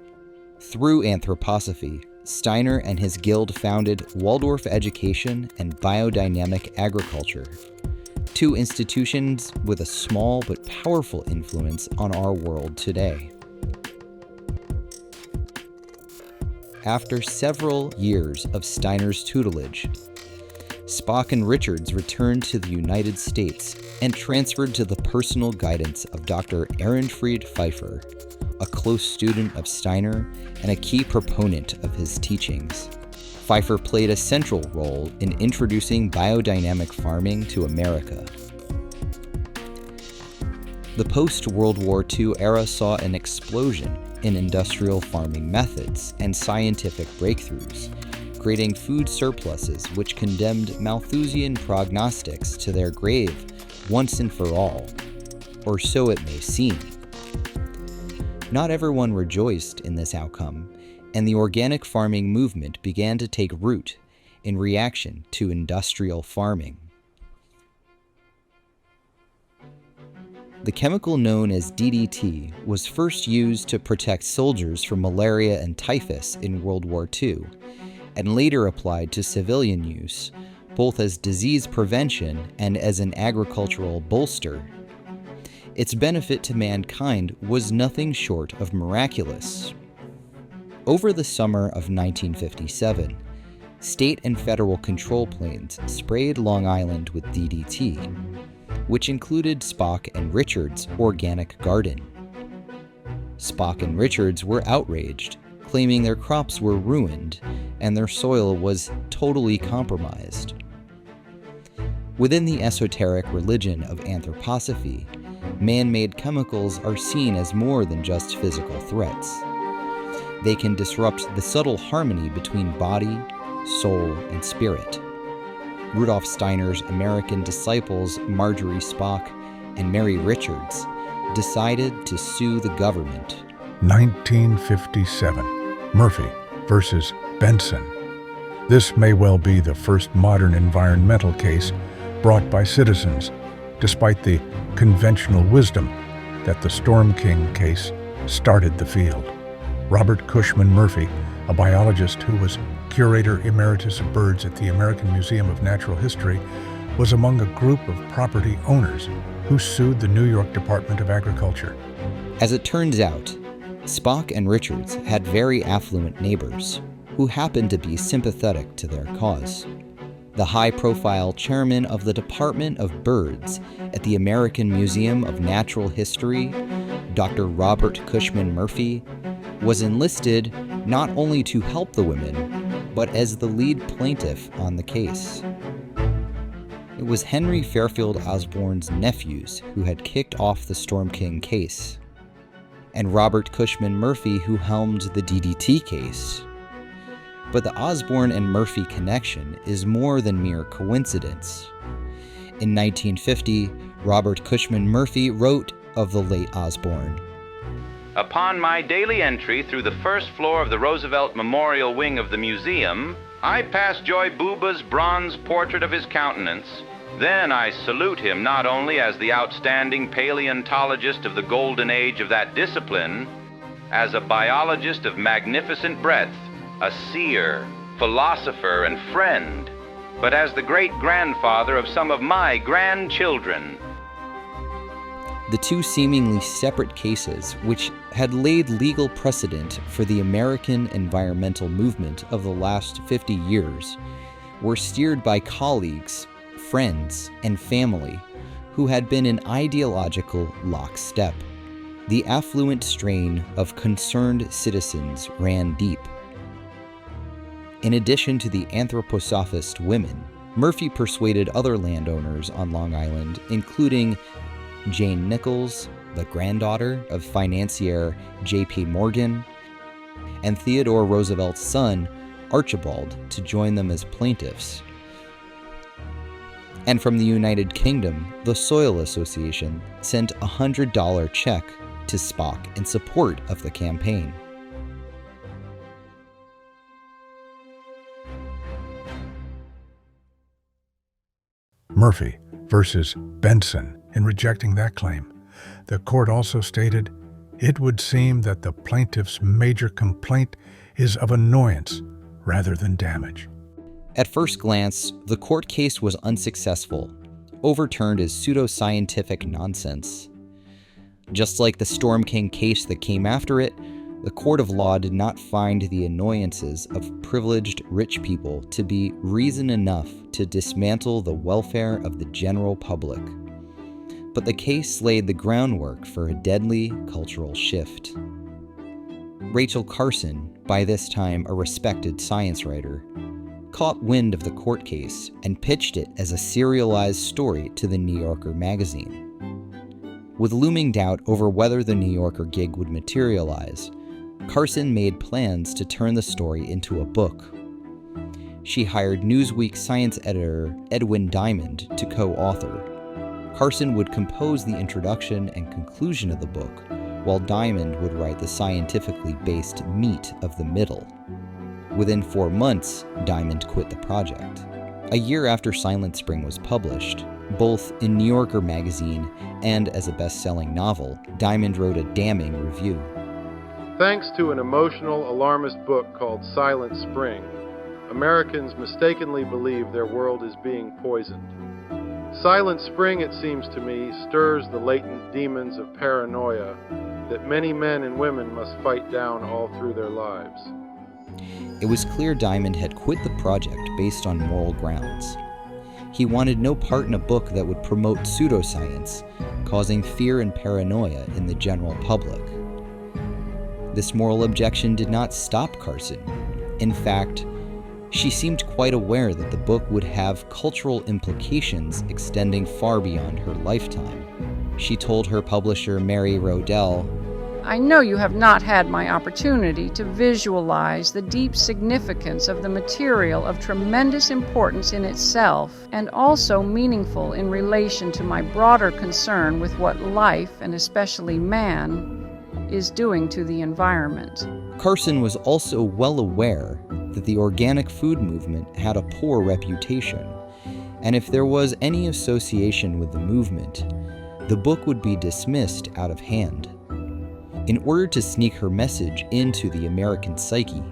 Speaker 1: Through anthroposophy, Steiner and his guild founded Waldorf Education and Biodynamic Agriculture, two institutions with a small but powerful influence on our world today. After several years of Steiner's tutelage, Spock and Richards returned to the United States and transferred to the personal guidance of Dr. Ehrenfried Pfeiffer, a close student of Steiner and a key proponent of his teachings. Pfeiffer played a central role in introducing biodynamic farming to America. The post-World War II era saw an explosion in industrial farming methods and scientific breakthroughs, creating food surpluses which condemned Malthusian prognostics to their grave once and for all. or so it may seem. Not everyone rejoiced in this outcome, and the organic farming movement began to take root in reaction to industrial farming. The chemical known as DDT was first used to protect soldiers from malaria and typhus in World War II, and later applied to civilian use, both as disease prevention and as an agricultural bolster. Its benefit to mankind was nothing short of miraculous. Over the summer of 1957, state and federal control planes sprayed Long Island with DDT, which included Spock and Richards' organic garden. Spock and Richards were outraged, claiming their crops were ruined and their soil was totally compromised. Within the esoteric religion of anthroposophy, man-made chemicals are seen as more than just physical threats. They can disrupt the subtle harmony between body, soul, and spirit. Rudolf Steiner's American disciples Marjorie Spock and Mary Richards decided to sue the government.
Speaker 2: 1957, Murphy versus Benson. This may well be the first modern environmental case brought by citizens, despite the conventional wisdom that the Storm King case started the field. Robert Cushman Murphy, a biologist who was curator emeritus of birds at the American Museum of Natural History, was among a group of property owners who sued the New York Department of Agriculture.
Speaker 1: As it turns out, Spock and Richards had very affluent neighbors who happened to be sympathetic to their cause. The high-profile chairman of the Department of Birds at the American Museum of Natural History, Dr. Robert Cushman Murphy, was enlisted not only to help the women, but as the lead plaintiff on the case. It was Henry Fairfield Osborne's nephews who had kicked off the Storm King case, and Robert Cushman Murphy who helmed the DDT case. But the Osborne and Murphy connection is more than mere coincidence. In 1950, Robert Cushman Murphy wrote of the late Osborne.
Speaker 18: Upon my daily entry through the first floor of the Roosevelt Memorial Wing of the museum, I pass Joy Buba's bronze portrait of his countenance. Then I salute him not only as the outstanding paleontologist of the golden age of that discipline, as a biologist of magnificent breadth, a seer, philosopher, and friend, but as the great-grandfather of some of my grandchildren.
Speaker 1: The two seemingly separate cases, which had laid legal precedent for the American environmental movement of the last 50 years, were steered by colleagues, friends, and family who had been in ideological lockstep. The affluent strain of concerned citizens ran deep. In addition to the anthroposophist women, Murphy persuaded other landowners on Long Island, including Jane Nichols, the granddaughter of financier J.P. Morgan, and Theodore Roosevelt's son, Archibald, to join them as plaintiffs. And from the United Kingdom, the Soil Association sent a $100 check to Spock in support of the campaign.
Speaker 2: Murphy versus Benson. In rejecting that claim, the court also stated, it would seem that the plaintiff's major complaint is of annoyance rather than damage.
Speaker 1: At first glance, the court case was unsuccessful, overturned as pseudoscientific nonsense. Just like the Storm King case that came after it, the court of law did not find the annoyances of privileged rich people to be reason enough to dismantle the welfare of the general public. But the case laid the groundwork for a deadly cultural shift. Rachel Carson, by this time a respected science writer, caught wind of the court case and pitched it as a serialized story to the New Yorker magazine. With looming doubt over whether the New Yorker gig would materialize, Carson made plans to turn the story into a book. She hired Newsweek science editor Edwin Diamond to co-author. Carson would compose the introduction and conclusion of the book, while Diamond would write the scientifically based meat of the middle. Within 4 months, Diamond quit the project. A year after Silent Spring was published, both in New Yorker magazine and as a best-selling novel, Diamond wrote a damning review.
Speaker 19: Thanks to an emotional, alarmist book called Silent Spring, Americans mistakenly believe their world is being poisoned. Silent Spring, it seems to me, stirs the latent demons of paranoia that many men and women must fight down all through their lives.
Speaker 1: It was clear Diamond had quit the project based on moral grounds. He wanted no part in a book that would promote pseudoscience, causing fear and paranoia in the general public. This moral objection did not stop Carson. In fact, she seemed quite aware that the book would have cultural implications extending far beyond her lifetime. She told her publisher, Mary Rodell,
Speaker 4: I know you have not had my opportunity to visualize the deep significance of the material of tremendous importance in itself, and also meaningful in relation to my broader concern with what life, and especially man, is doing to the environment.
Speaker 1: Carson was also well aware that the organic food movement had a poor reputation, and if there was any association with the movement, the book would be dismissed out of hand. In order to sneak her message into the American psyche,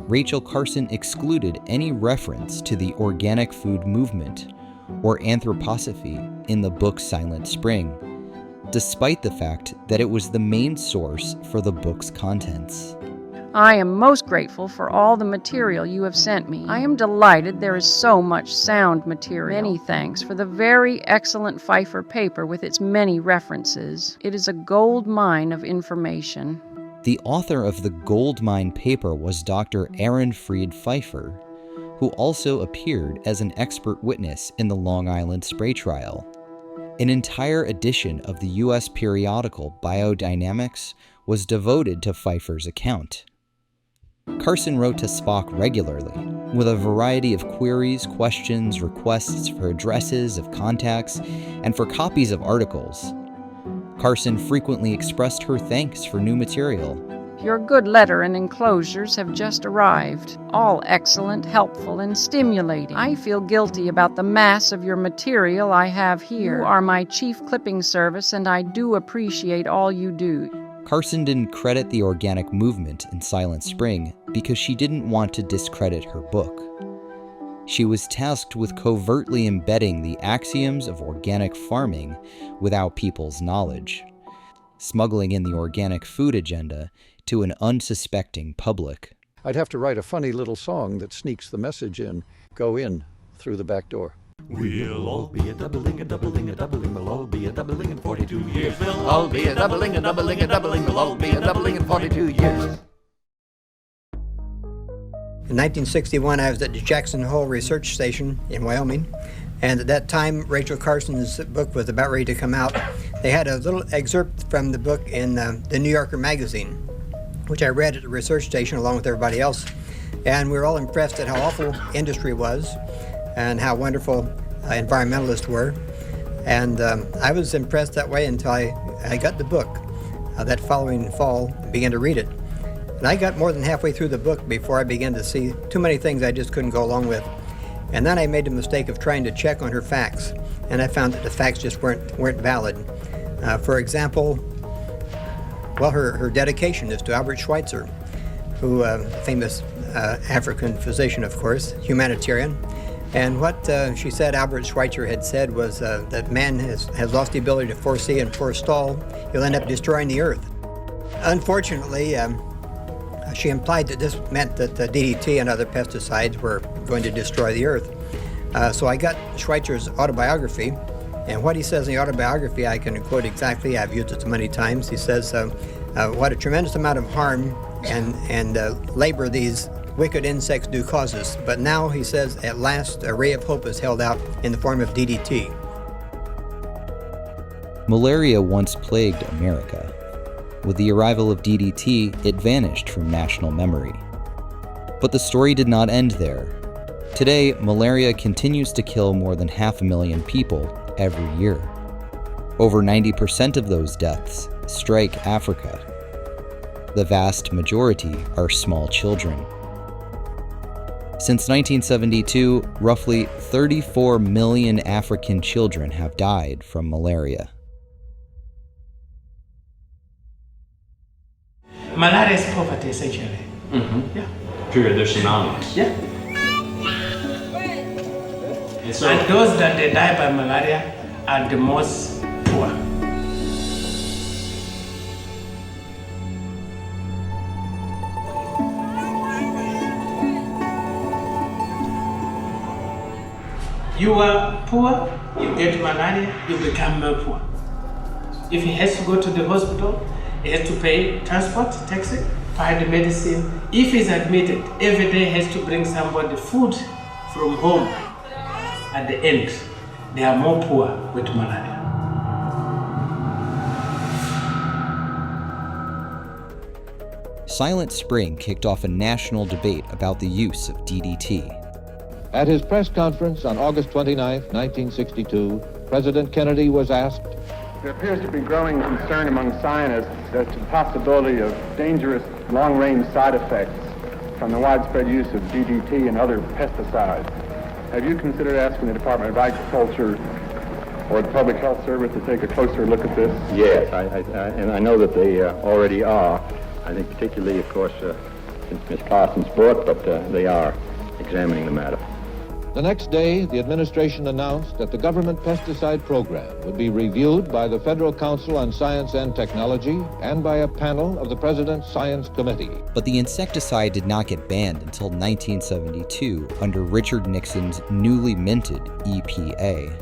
Speaker 1: Rachel Carson excluded any reference to the organic food movement or anthroposophy in the book Silent Spring, despite the fact that it was the main source for the book's contents.
Speaker 4: I am most grateful for all the material you have sent me. I am delighted there is so much sound material. Many thanks for the very excellent Pfeiffer paper with its many references. It is a gold mine of information.
Speaker 1: The author of the gold mine paper was Dr. Aaron Fried Pfeiffer, who also appeared as an expert witness in the Long Island spray trial. An entire edition of the U.S. periodical Biodynamics was devoted to Pfeiffer's account. Carson wrote to Spock regularly, with a variety of queries, questions, requests for addresses of contacts, and for copies of articles. Carson frequently expressed her thanks for new material.
Speaker 4: Your good letter and enclosures have just arrived, all excellent, helpful, and stimulating. I feel guilty about the mass of your material I have here. You are my chief clipping service, and I do appreciate all you do.
Speaker 1: Carson didn't credit the organic movement in Silent Spring because she didn't want to discredit her book. She was tasked with covertly embedding the axioms of organic farming without people's knowledge, smuggling in the organic food agenda to an unsuspecting public.
Speaker 13: I'd have to write a funny little song that sneaks the message in, go in through the back door.
Speaker 20: We'll all be a doubling, a doubling, a doubling, we'll all be a doubling in 42 years. We'll all be a doubling, a doubling, a doubling, we'll all be a doubling in 42 years.
Speaker 21: In 1961, I was at the Jackson Hole Research Station in Wyoming, and at that time, Rachel Carson's book was about ready to come out. They had a little excerpt from the book in the New Yorker magazine, which I read at the research station along with everybody else, and we were all impressed at how awful industry was and how wonderful environmentalists were. And I was impressed that way until I got the book that following fall and began to read it. And I got more than halfway through the book before I began to see too many things I just couldn't go along with. And then I made the mistake of trying to check on her facts, and I found that the facts just weren't valid. For example, well, her dedication is to Albert Schweitzer, who, famous African physician, of course, humanitarian. And what she said Albert Schweitzer had said was that man has lost the ability to foresee and forestall. He'll end up destroying the earth. Unfortunately, she implied that this meant that the DDT and other pesticides were going to destroy the earth. So I got Schweitzer's autobiography, and what he says in the autobiography, I can quote exactly. I've used it so many times. He says, what a tremendous amount of harm and labor these wicked insects do cause us. But now, he says, at last, a ray of hope is held out in the form of DDT.
Speaker 1: Malaria once plagued America. With the arrival of DDT, it vanished from national memory. But the story did not end there. Today, malaria continues to kill more than 500,000 people every year. Over 90% of those deaths strike Africa. The vast majority are small children. Since 1972, roughly 34 million African children have died from malaria.
Speaker 3: Malaria is poverty, essentially. Yeah.
Speaker 9: Period. They're synonymous.
Speaker 3: Yeah. And those that they die by malaria are the most poor. You are poor, you get malaria, you become more poor. If he has to go to the hospital, he has to pay transport, taxi, buy the medicine. If he's admitted, every day he has to bring somebody food from home. At the end, they are more poor with malaria.
Speaker 1: Silent Spring kicked off a national debate about the use of DDT.
Speaker 10: At his press conference on August 29, 1962, President Kennedy was asked,
Speaker 22: "There appears to be growing concern among scientists as to the possibility of dangerous long-range side effects from the widespread use of DDT and other pesticides. Have you considered asking the Department of Agriculture or the Public Health Service to take a closer look at this?"
Speaker 23: Yes, and I know that they already are. I think particularly, of course, since Ms. Carson's book, but they are examining the matter.
Speaker 10: The next day, the administration announced that the government pesticide program would be reviewed by the Federal Council on Science and Technology and by a panel of the President's Science Committee.
Speaker 1: But the insecticide did not get banned until 1972 under Richard Nixon's newly minted EPA.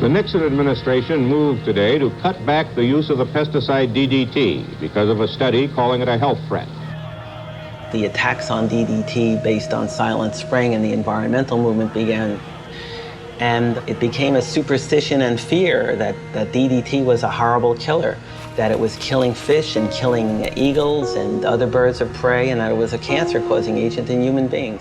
Speaker 23: The Nixon administration moved today to cut back the use of the pesticide DDT because of a study calling it a health threat.
Speaker 24: The attacks on DDT based on Silent Spring and the environmental movement began. And it became a superstition and fear that DDT was a horrible killer, that it was killing fish and killing eagles and other birds of prey, and that it was a cancer-causing agent in human beings.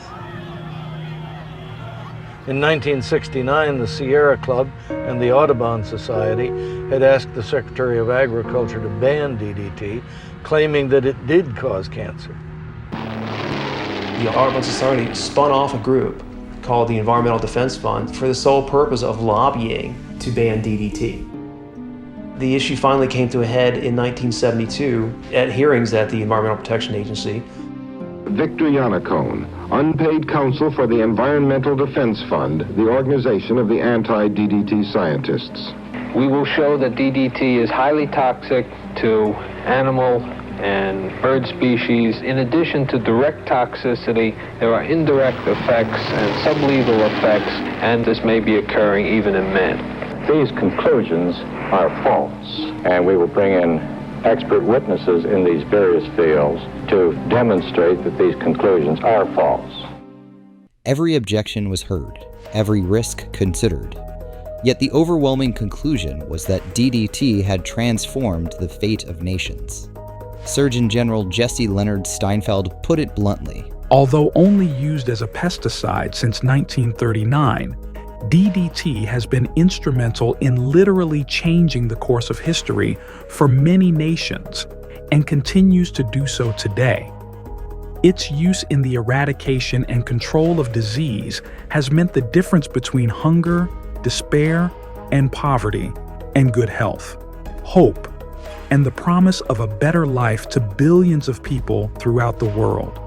Speaker 25: In 1969, the Sierra Club and the Audubon Society had asked the Secretary of Agriculture to ban DDT, claiming that it did cause cancer.
Speaker 28: The Audubon Society spun off a group called the Environmental Defense Fund for the sole purpose of lobbying to ban DDT. The issue finally came to a head in 1972 at hearings at the Environmental Protection Agency.
Speaker 29: Victor Yanacone, unpaid counsel for the Environmental Defense Fund, the organization of the anti-DDT scientists.
Speaker 30: We will show that DDT is highly toxic to animal and bird species. In addition to direct toxicity, there are indirect effects and sublethal effects, and this may be occurring even in men.
Speaker 23: These conclusions are false, and we will bring in expert witnesses in these various fields to demonstrate that these conclusions are false.
Speaker 1: Every objection was heard, every risk considered. Yet the overwhelming conclusion was that DDT had transformed the fate of nations. Surgeon General Jesse Leonard Steinfeld put it bluntly.
Speaker 2: Although only used as a pesticide since 1939, DDT has been instrumental in literally changing the course of history for many nations and continues to do so today. Its use in the eradication and control of disease has meant the difference between hunger, despair, and poverty, and good health, hope, and the promise of a better life to billions of people throughout the world.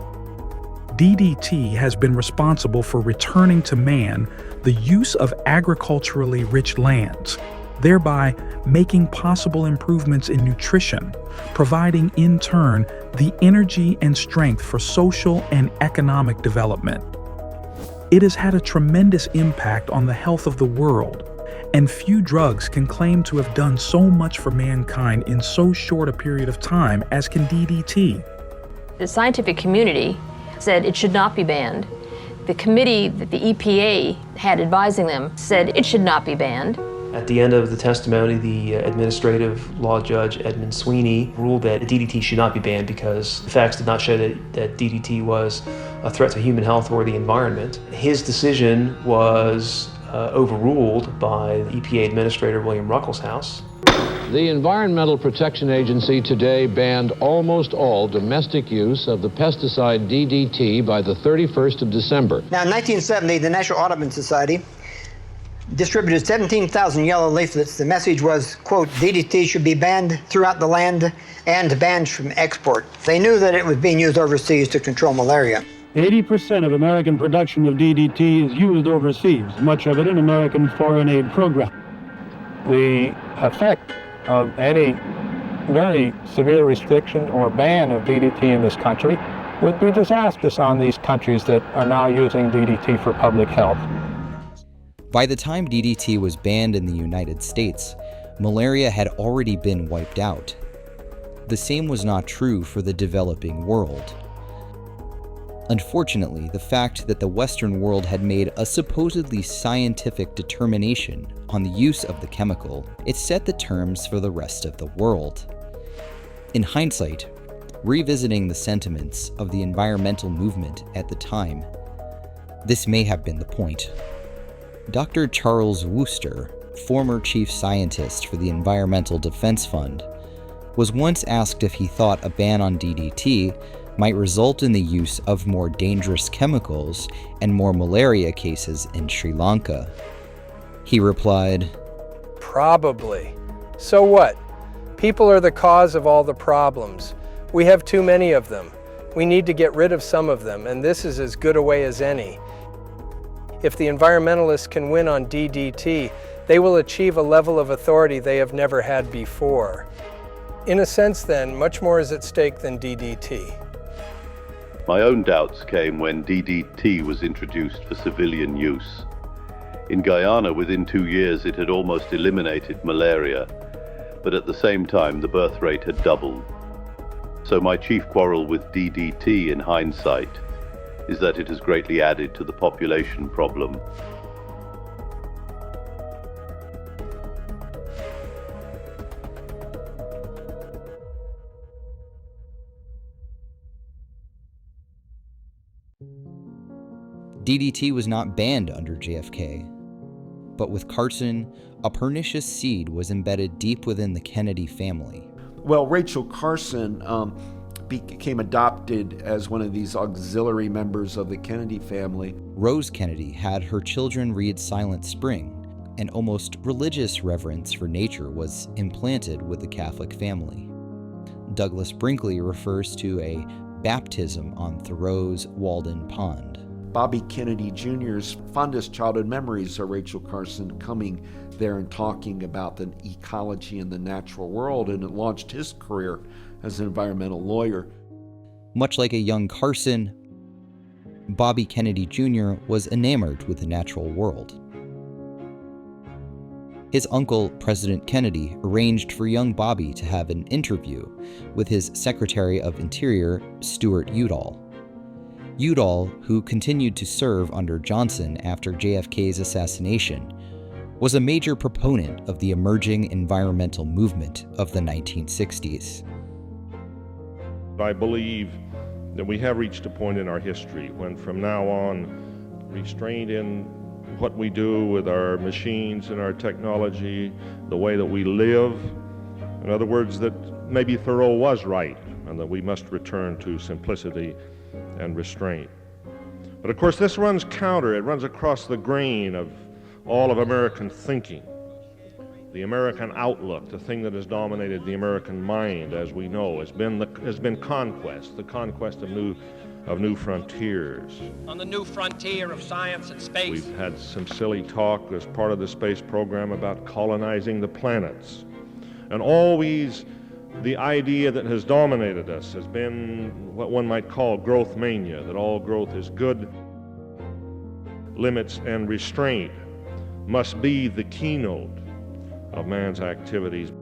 Speaker 2: DDT has been responsible for returning to man the use of agriculturally rich lands, thereby making possible improvements in nutrition, providing in turn the energy and strength for social and economic development. It has had a tremendous impact on the health of the world, and few drugs can claim to have done so much for mankind in so short a period of time as can DDT.
Speaker 31: The scientific community said it should not be banned. The committee that the EPA had advising them said it should not be banned.
Speaker 28: At the end of the testimony, the administrative law judge, Edmund Sweeney, ruled that DDT should not be banned because the facts did not show that DDT was a threat to human health or the environment. His decision was overruled by the EPA Administrator William Ruckelshaus.
Speaker 10: The Environmental Protection Agency today banned almost all domestic use of the pesticide DDT by the 31st of December.
Speaker 21: Now, in 1970, the National Audubon Society distributed 17,000 yellow leaflets. The message was, quote, DDT should be banned throughout the land and banned from export. They knew that it was being used overseas to control malaria.
Speaker 5: 80% of American production of DDT is used overseas, much of it in American foreign aid program. The effect of any very severe restriction or ban of DDT in this country would be disastrous on these countries that are now using DDT for public health.
Speaker 1: By the time DDT was banned in the United States, malaria had already been wiped out. The same was not true for the developing world. Unfortunately, the fact that the Western world had made a supposedly scientific determination on the use of the chemical, it set the terms for the rest of the world. In hindsight, revisiting the sentiments of the environmental movement at the time, this may have been the point. Dr. Charles Wooster, former chief scientist for the Environmental Defense Fund, was once asked if he thought a ban on DDT might result in the use of more dangerous chemicals and more malaria cases in Sri Lanka. He replied,
Speaker 6: "Probably. So what? People are the cause of all the problems. We have too many of them. We need to get rid of some of them, and this is as good a way as any. If the environmentalists can win on DDT, they will achieve a level of authority they have never had before. In a sense, then, much more is at stake than DDT."
Speaker 7: My own doubts came when DDT was introduced for civilian use. In Guyana, within 2 years, it had almost eliminated malaria, but at the same time, the birth rate had doubled. So my chief quarrel with DDT in hindsight is that it has greatly added to the population problem.
Speaker 1: DDT was not banned under JFK, but with Carson, a pernicious seed was embedded deep within the Kennedy family.
Speaker 8: Well, Rachel Carson became adopted as one of these auxiliary members of the Kennedy family.
Speaker 1: Rose Kennedy had her children read Silent Spring, and almost religious reverence for nature was implanted with the Catholic family. Douglas Brinkley refers to a baptism on Thoreau's Walden Pond.
Speaker 8: Bobby Kennedy Jr.'s fondest childhood memories are Rachel Carson coming there and talking about the ecology and the natural world, and it launched his career as an environmental lawyer.
Speaker 1: Much like a young Carson, Bobby Kennedy Jr. was enamored with the natural world. His uncle, President Kennedy, arranged for young Bobby to have an interview with his Secretary of Interior, Stuart Udall. Udall, who continued to serve under Johnson after JFK's assassination, was a major proponent of the emerging environmental movement of the 1960s.
Speaker 11: I believe that we have reached a point in our history when from now on, restraint in what we do with our machines and our technology, the way that we live, in other words, that maybe Thoreau was right and that we must return to simplicity and restraint. But of course this runs counter, it runs across the grain of all of American thinking. The American outlook, the thing that has dominated the American mind, as we know, has been conquest, the conquest of new frontiers.
Speaker 12: On the new frontier of science and space.
Speaker 11: We've had some silly talk as part of the space program about colonizing the planets. And always the idea that has dominated us has been what one might call growth mania, that all growth is good. Limits and restraint must be the keynote of man's activities.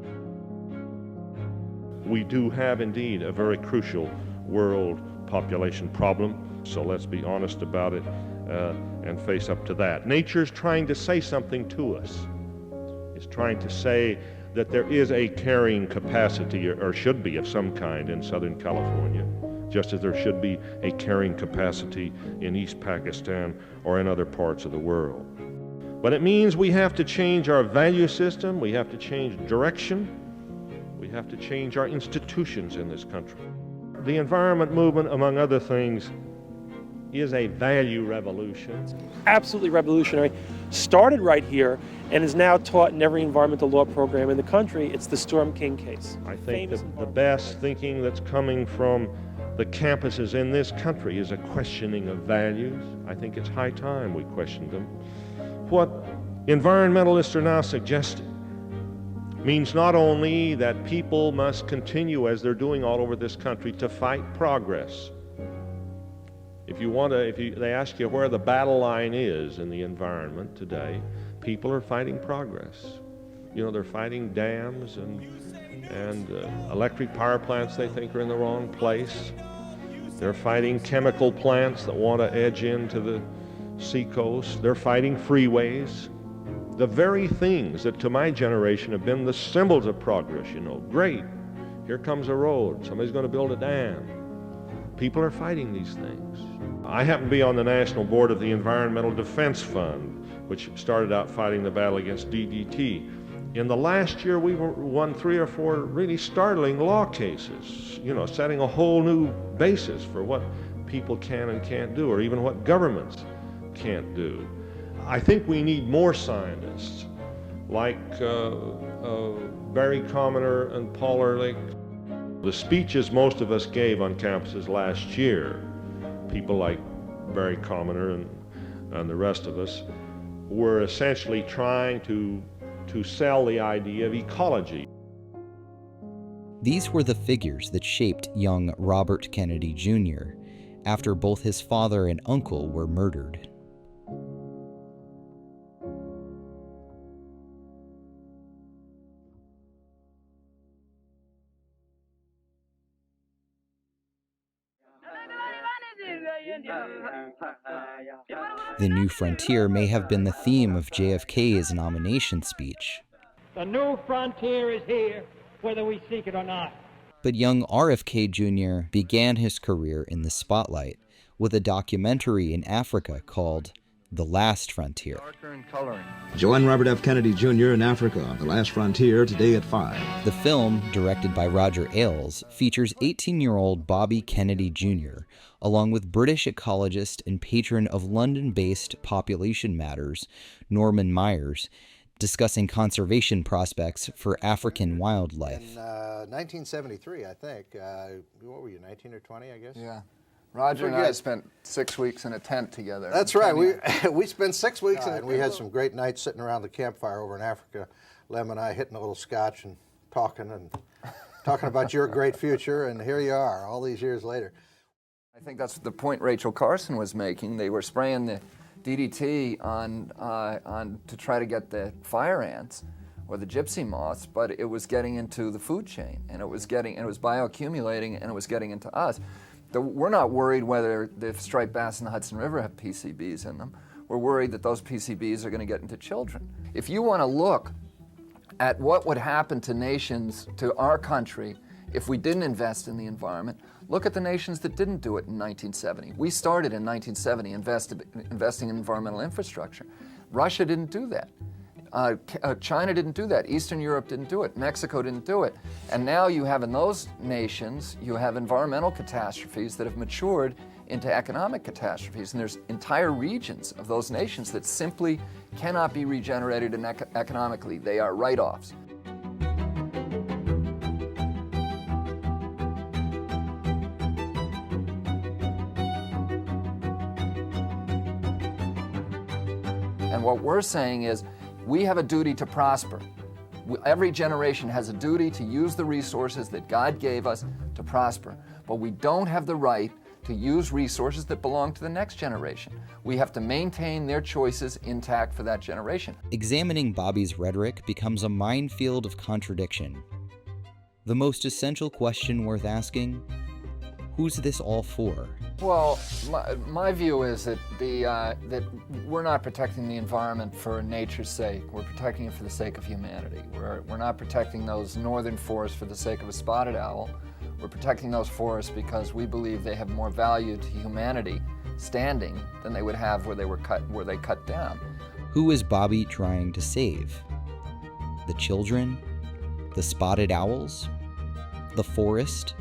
Speaker 11: We do have indeed a very crucial world population problem, so let's be honest about it and face up to that. Nature's trying to say something to us. It's trying to say that there is a carrying capacity, or should be of some kind, in Southern California, just as there should be a carrying capacity in East Pakistan or in other parts of the world. But it means we have to change our value system, we have to change direction, we have to change our institutions in this country. The environment movement, among other things, is a value revolution.
Speaker 4: Absolutely revolutionary. Started right here and is now taught in every environmental law program in the country. It's the Storm King case.
Speaker 11: I think that the best thinking that's coming from the campuses in this country is a questioning of values. I think it's high time we questioned them. What environmentalists are now suggesting means not only that people must continue, as they're doing all over this country, to fight progress. They ask you where the battle line is in the environment today, people are fighting progress. You know, they're fighting dams and electric power plants they think are in the wrong place. They're fighting chemical plants that want to edge into the seacoast. They're fighting freeways. The very things that to my generation have been the symbols of progress, you know, great, here comes a road, somebody's going to build a dam. People are fighting these things. I happen to be on the National Board of the Environmental Defense Fund, which started out fighting the battle against DDT. In the last year, we won 3 or 4 really startling law cases, you know, setting a whole new basis for what people can and can't do, or even what governments can't do. I think we need more scientists like Barry Commoner and Paul Ehrlich. The speeches most of us gave on campuses last year, people like Barry Commoner and the rest of us, were essentially trying to sell the idea of ecology.
Speaker 1: These were the figures that shaped young Robert Kennedy Jr. after both his father and uncle were murdered. The New Frontier may have been the theme of JFK's nomination speech.
Speaker 13: The new frontier is here, whether we seek it or not.
Speaker 1: But young RFK Jr. began his career in the spotlight with a documentary in Africa called The Last Frontier.
Speaker 14: Join Robert F. Kennedy Jr. in Africa, The Last Frontier, today at 5.
Speaker 1: The film, directed by Roger Ailes, features 18-year-old Bobby Kennedy Jr., along with British ecologist and patron of London-based Population Matters, Norman Myers, discussing conservation prospects for African wildlife.
Speaker 15: In 1973, I think. What were you, 19 or 20, I guess?
Speaker 16: Yeah. Roger and I spent 6 weeks in a tent together.
Speaker 15: That's right. We spent 6 weeks and we had some great nights sitting around the campfire over in Africa. Lem and I hitting a little scotch and talking about your great future, and here you are, all these years later.
Speaker 16: I think that's the point Rachel Carson was making. They were spraying the DDT on to try to get the fire ants or the gypsy moths, but it was getting into the food chain, and it was bioaccumulating, and it was getting into us. We're not worried whether the striped bass in the Hudson River have PCBs in them. We're worried that those PCBs are going to get into children. If you want to look at what would happen to nations, to our country, if we didn't invest in the environment, look at the nations that didn't do it in 1970. We started in 1970 investing in environmental infrastructure. Russia didn't do that. China didn't do that. Eastern Europe didn't do it. Mexico didn't do it. And now you have in those nations, you have environmental catastrophes that have matured into economic catastrophes. And there's entire regions of those nations that simply cannot be regenerated economically. They are write-offs. And what we're saying is, we have a duty to prosper. Every generation has a duty to use the resources that God gave us to prosper. But we don't have the right to use resources that belong to the next generation. We have to maintain their choices intact for that generation.
Speaker 1: Examining Bobby's rhetoric becomes a minefield of contradiction. The most essential question worth asking: who's this all for?
Speaker 16: Well, my view is that that we're not protecting the environment for nature's sake. We're protecting it for the sake of humanity. We're not protecting those northern forests for the sake of a spotted owl. We're protecting those forests because we believe they have more value to humanity standing than they would have where they cut down.
Speaker 1: Who was Bobby trying to save? The children? The spotted owls? The forest?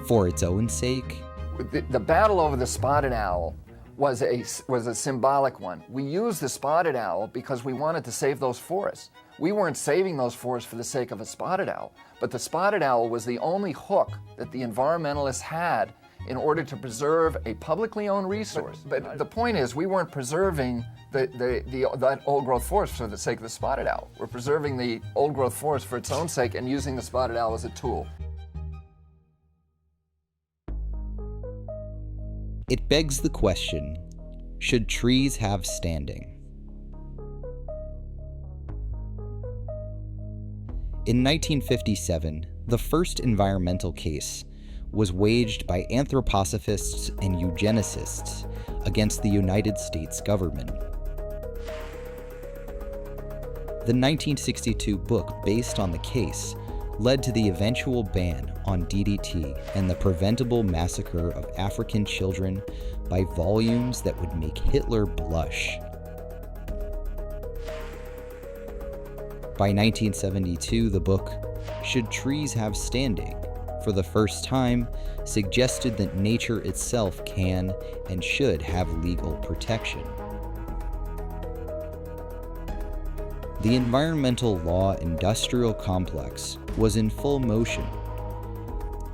Speaker 1: For its own sake?
Speaker 16: The battle over the spotted owl was a symbolic one. We used the spotted owl because we wanted to save those forests. We weren't saving those forests for the sake of a spotted owl, but the spotted owl was the only hook that the environmentalists had in order to preserve a publicly owned resource. But the point is, we weren't preserving that old-growth forest for the sake of the spotted owl. We're preserving the old-growth forest for its own sake and using the spotted owl as a tool.
Speaker 1: It begs the question, should trees have standing? In 1957, the first environmental case was waged by anthroposophists and eugenicists against the United States government. The 1962 book based on the case led to the eventual ban on DDT and the preventable massacre of African children by volumes that would make Hitler blush. By 1972, the book, Should Trees Have Standing?, for the first time, suggested that nature itself can and should have legal protection. The environmental law industrial complex was in full motion,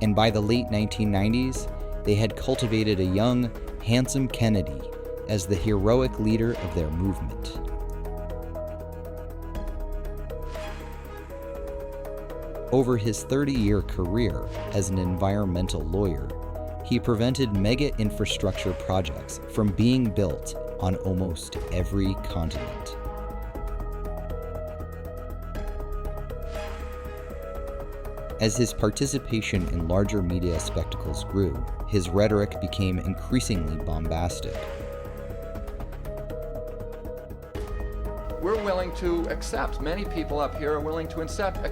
Speaker 1: and by the late 1990s, they had cultivated a young, handsome Kennedy as the heroic leader of their movement. Over his 30-year career as an environmental lawyer, he prevented mega infrastructure projects from being built on almost every continent. As his participation in larger media spectacles grew, his rhetoric became increasingly bombastic.
Speaker 16: We're willing to accept, many people up here are willing to accept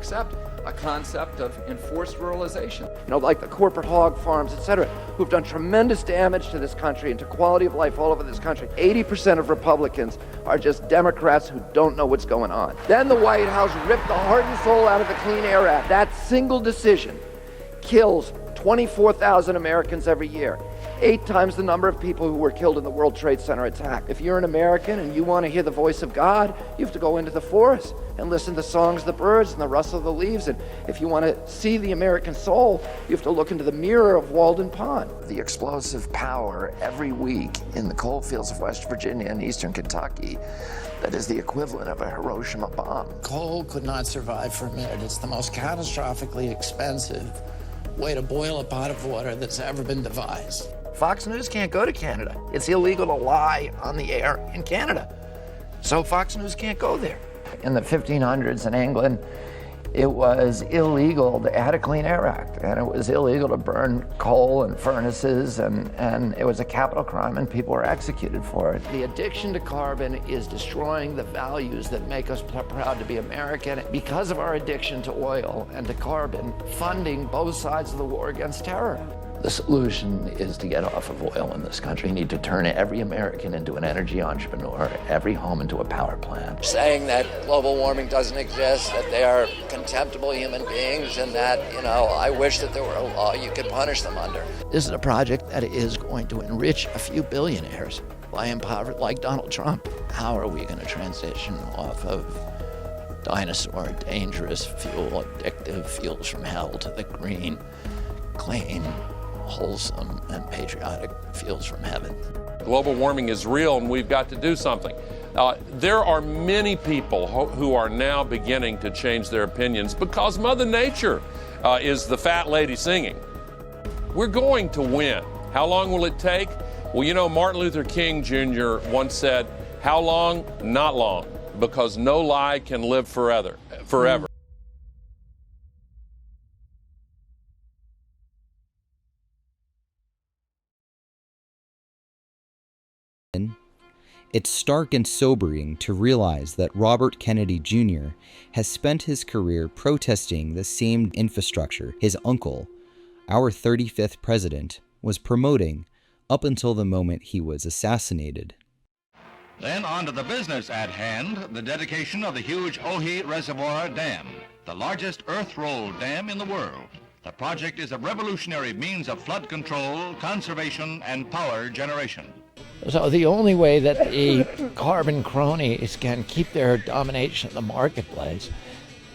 Speaker 16: a concept of enforced ruralization. You know, like the corporate hog farms, etc., who've done tremendous damage to this country and to quality of life all over this country. 80% of Republicans are just Democrats who don't know what's going on. Then the White House ripped the heart and soul out of the Clean Air Act. That single decision kills 24,000 Americans every year. 8 times the number of people who were killed in the World Trade Center attack. If you're an American and you want to hear the voice of God, you have to go into the forest and listen to the songs of the birds and the rustle of the leaves. And if you want to see the American soul, you have to look into the mirror of Walden Pond. The explosive power every week in the coal fields of West Virginia and eastern Kentucky, that is the equivalent of a Hiroshima bomb.
Speaker 3: Coal could not survive for a minute. It's the most catastrophically expensive way to boil a pot of water that's ever been devised.
Speaker 16: Fox News can't go to Canada. It's illegal to lie on the air in Canada. So Fox News can't go there. In the 1500s in England, it was illegal to add a Clean Air Act, and it was illegal to burn coal and furnaces, and it was a capital crime, and people were executed for it. The addiction to carbon is destroying the values that make us proud to be American. Because of our addiction to oil and to carbon, funding both sides of the war against terror. The solution is to get off of oil in this country. You need to turn every American into an energy entrepreneur, every home into a power plant.
Speaker 3: Saying that global warming doesn't exist, that they are contemptible human beings, and that, I wish that there were a law you could punish them under. This is a project that is going to enrich a few billionaires by impoverished, like Donald Trump. How are we going to transition off of dinosaur, dangerous fuel, addictive fuels from hell to the green, clean, wholesome, and patriotic fuels from heaven?
Speaker 9: Global warming is real, and we've got to do something. There are many people who are now beginning to change their opinions because Mother Nature is the fat lady singing. We're going to win. How long will it take? Well, Martin Luther King Jr. once said, how long? Not long, because no lie can live forever.
Speaker 1: It's stark and sobering to realize that Robert Kennedy Jr. has spent his career protesting the same infrastructure his uncle, our 35th president, was promoting up until the moment he was assassinated.
Speaker 17: Then on to the business at hand, the dedication of the huge Ohi Reservoir Dam, the largest earth-rolled dam in the world. The project is a revolutionary means of flood control, conservation, and power generation.
Speaker 3: So the only way that the carbon cronies can keep their domination in the marketplace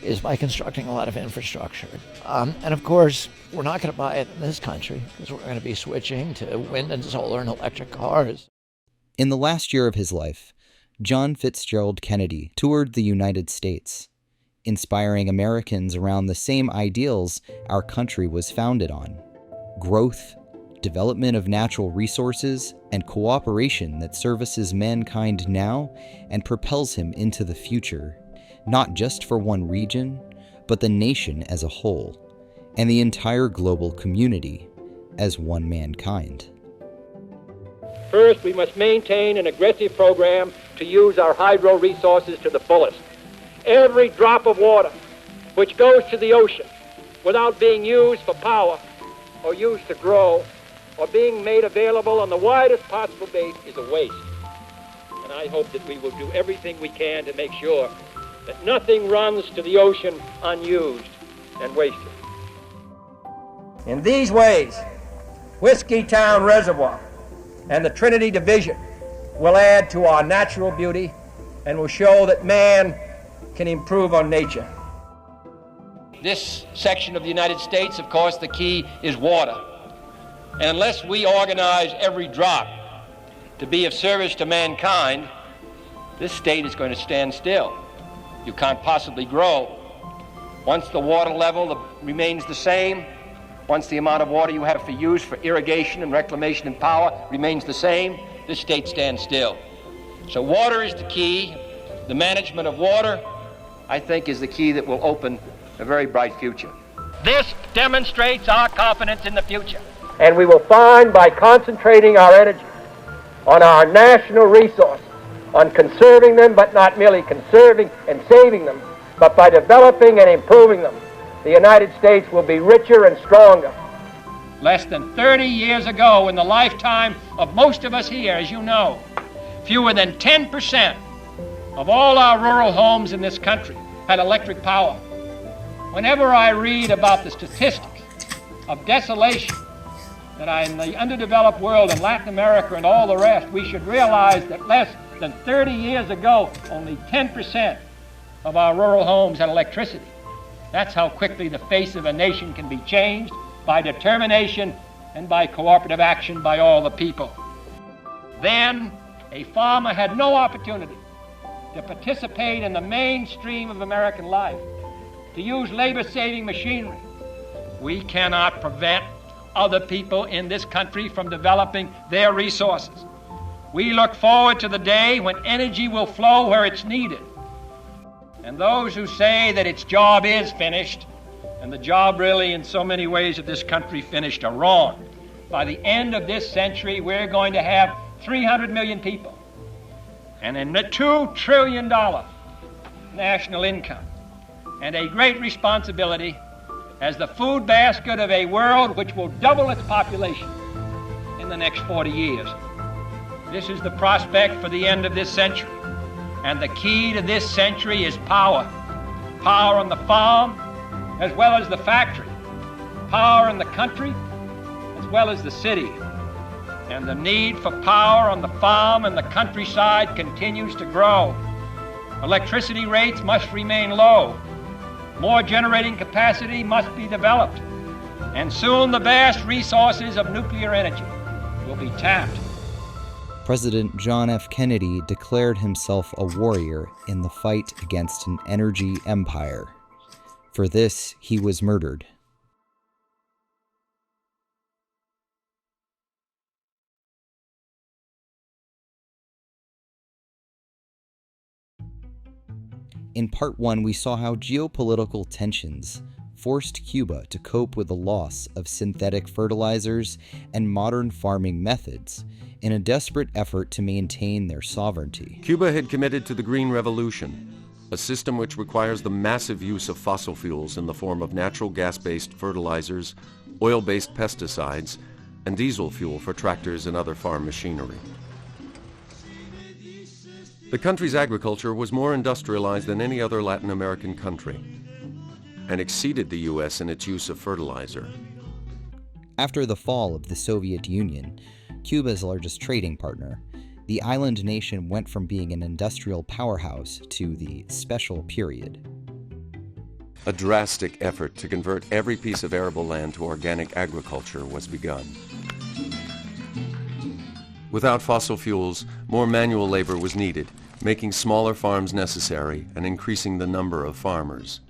Speaker 3: is by constructing a lot of infrastructure. And of course, we're not going to buy it in this country because we're going to be switching to wind and solar and electric cars.
Speaker 1: In the last year of his life, John Fitzgerald Kennedy toured the United States, inspiring Americans around the same ideals our country was founded on: growth, development of natural resources, and cooperation that services mankind now and propels him into the future, not just for one region, but the nation as a whole, and the entire global community as one mankind.
Speaker 12: First, we must maintain an aggressive program to use our hydro resources to the fullest. Every drop of water which goes to the ocean without being used for power or used to grow or being made available on the widest possible base is a waste. And I hope that we will do everything we can to make sure that nothing runs to the ocean unused and wasted. In these ways, Whiskey Town Reservoir and the Trinity Division will add to our natural beauty and will show that man can improve on nature. This section of the United States, of course, the key is water. And unless we organize every drop to be of service to mankind, this state is going to stand still. You can't possibly grow. Once the water level remains the same, once the amount of water you have for use for irrigation and reclamation and power remains the same, this state stands still. So water is the key. The management of water, I think, is the key that will open a very bright future. This demonstrates our confidence in the future. And we will find by concentrating our energy on our national resources, on conserving them, but not merely conserving and saving them, but by developing and improving them, the United States will be richer and stronger. Less than 30 years ago, in the lifetime of most of us here, as you know, fewer than 10% of all our rural homes in this country had electric power. Whenever I read about the statistics of desolation that in the underdeveloped world in Latin America and all the rest, we should realize that less than 30 years ago, only 10% of our rural homes had electricity. That's how quickly the face of a nation can be changed, by determination and by cooperative action by all the people. Then, a farmer had no opportunity to participate in the mainstream of American life, to use labor-saving machinery. We cannot prevent other people in this country from developing their resources. We look forward to the day when energy will flow where it's needed. And those who say that its job is finished, and the job really in so many ways of this country finished, are wrong. By the end of this century, we're going to have 300 million people and a $2 trillion national income, and a great responsibility as the food basket of a world which will double its population in the next 40 years. This is the prospect for the end of this century. And the key to this century is power. Power on the farm as well as the factory. Power in the country as well as the city. And the need for power on the farm and the countryside continues to grow. Electricity rates must remain low. More generating capacity must be developed. And soon the vast resources of nuclear energy will be tapped.
Speaker 1: President John F. Kennedy declared himself a warrior in the fight against an energy empire. For this, he was murdered. In part 1, we saw how geopolitical tensions forced Cuba to cope with the loss of synthetic fertilizers and modern farming methods in a desperate effort to maintain their sovereignty.
Speaker 18: Cuba had committed to the Green Revolution, a system which requires the massive use of fossil fuels in the form of natural gas-based fertilizers, oil-based pesticides, and diesel fuel for tractors and other farm machinery. The country's agriculture was more industrialized than any other Latin American country and exceeded the U.S. in its use of fertilizer.
Speaker 1: After the fall of the Soviet Union, Cuba's largest trading partner, the island nation went from being an industrial powerhouse to the special period.
Speaker 18: A drastic effort to convert every piece of arable land to organic agriculture was begun. Without fossil fuels, more manual labor was needed, making smaller farms necessary and increasing the number of farmers.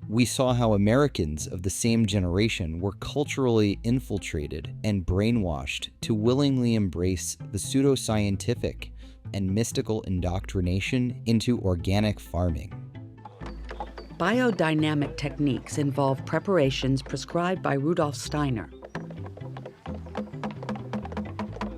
Speaker 1: We saw how Americans of the same generation were culturally infiltrated and brainwashed to willingly embrace the pseudoscientific and mystical indoctrination into organic farming.
Speaker 2: Biodynamic techniques involve preparations prescribed by Rudolf Steiner.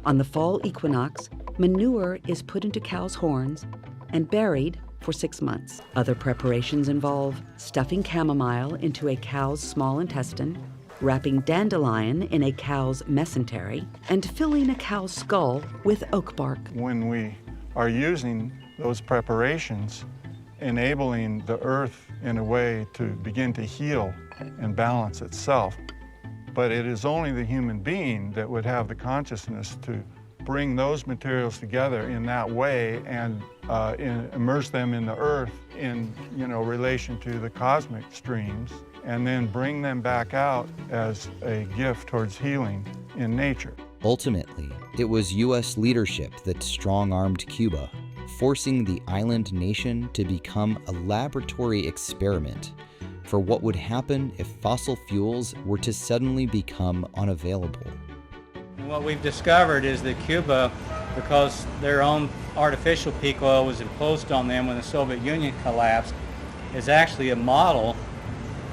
Speaker 2: On the fall equinox, manure is put into cows' horns and buried for 6 months. Other preparations involve stuffing chamomile into a cow's small intestine, wrapping dandelion in a cow's mesentery, and filling a cow's skull with oak bark.
Speaker 19: When we are using those preparations, enabling the earth in a way to begin to heal and balance itself. But it is only the human being that would have the consciousness to bring those materials together in that way and immerse them in the earth in relation to the cosmic streams, and then bring them back out as a gift towards healing in nature.
Speaker 1: Ultimately, it was U.S. leadership that strong-armed Cuba, forcing the island nation to become a laboratory experiment for what would happen if fossil fuels were to suddenly become unavailable.
Speaker 20: What we've discovered is that Cuba, because their own artificial peak oil was imposed on them when the Soviet Union collapsed, is actually a model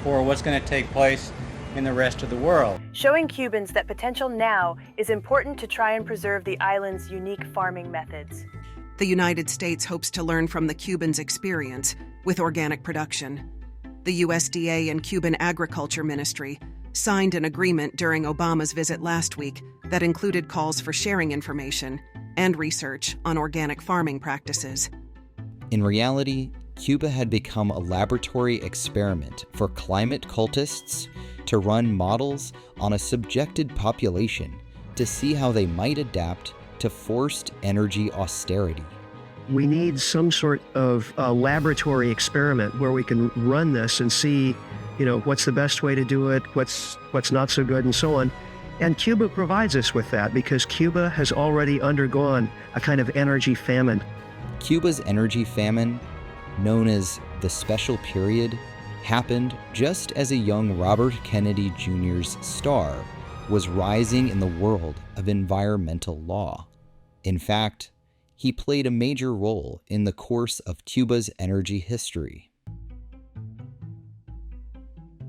Speaker 20: for what's going to take place in the rest of the world.
Speaker 22: Showing Cubans that potential now is important to try and preserve the island's unique farming methods.
Speaker 23: The United States hopes to learn from the Cubans' experience with organic production. The USDA and Cuban Agriculture Ministry signed an agreement during Obama's visit last week that included calls for sharing information and research on organic farming practices.
Speaker 1: In reality, Cuba had become a laboratory experiment for climate cultists to run models on a subjected population to see how they might adapt to forced energy austerity.
Speaker 24: We need some sort of laboratory experiment where we can run this and see, what's the best way to do it, what's not so good, and so on. And Cuba provides us with that because Cuba has already undergone a kind of energy famine.
Speaker 1: Cuba's energy famine, known as the Special Period, happened just as a young Robert Kennedy Jr.'s star was rising in the world of environmental law. In fact, he played a major role in the course of Cuba's energy history.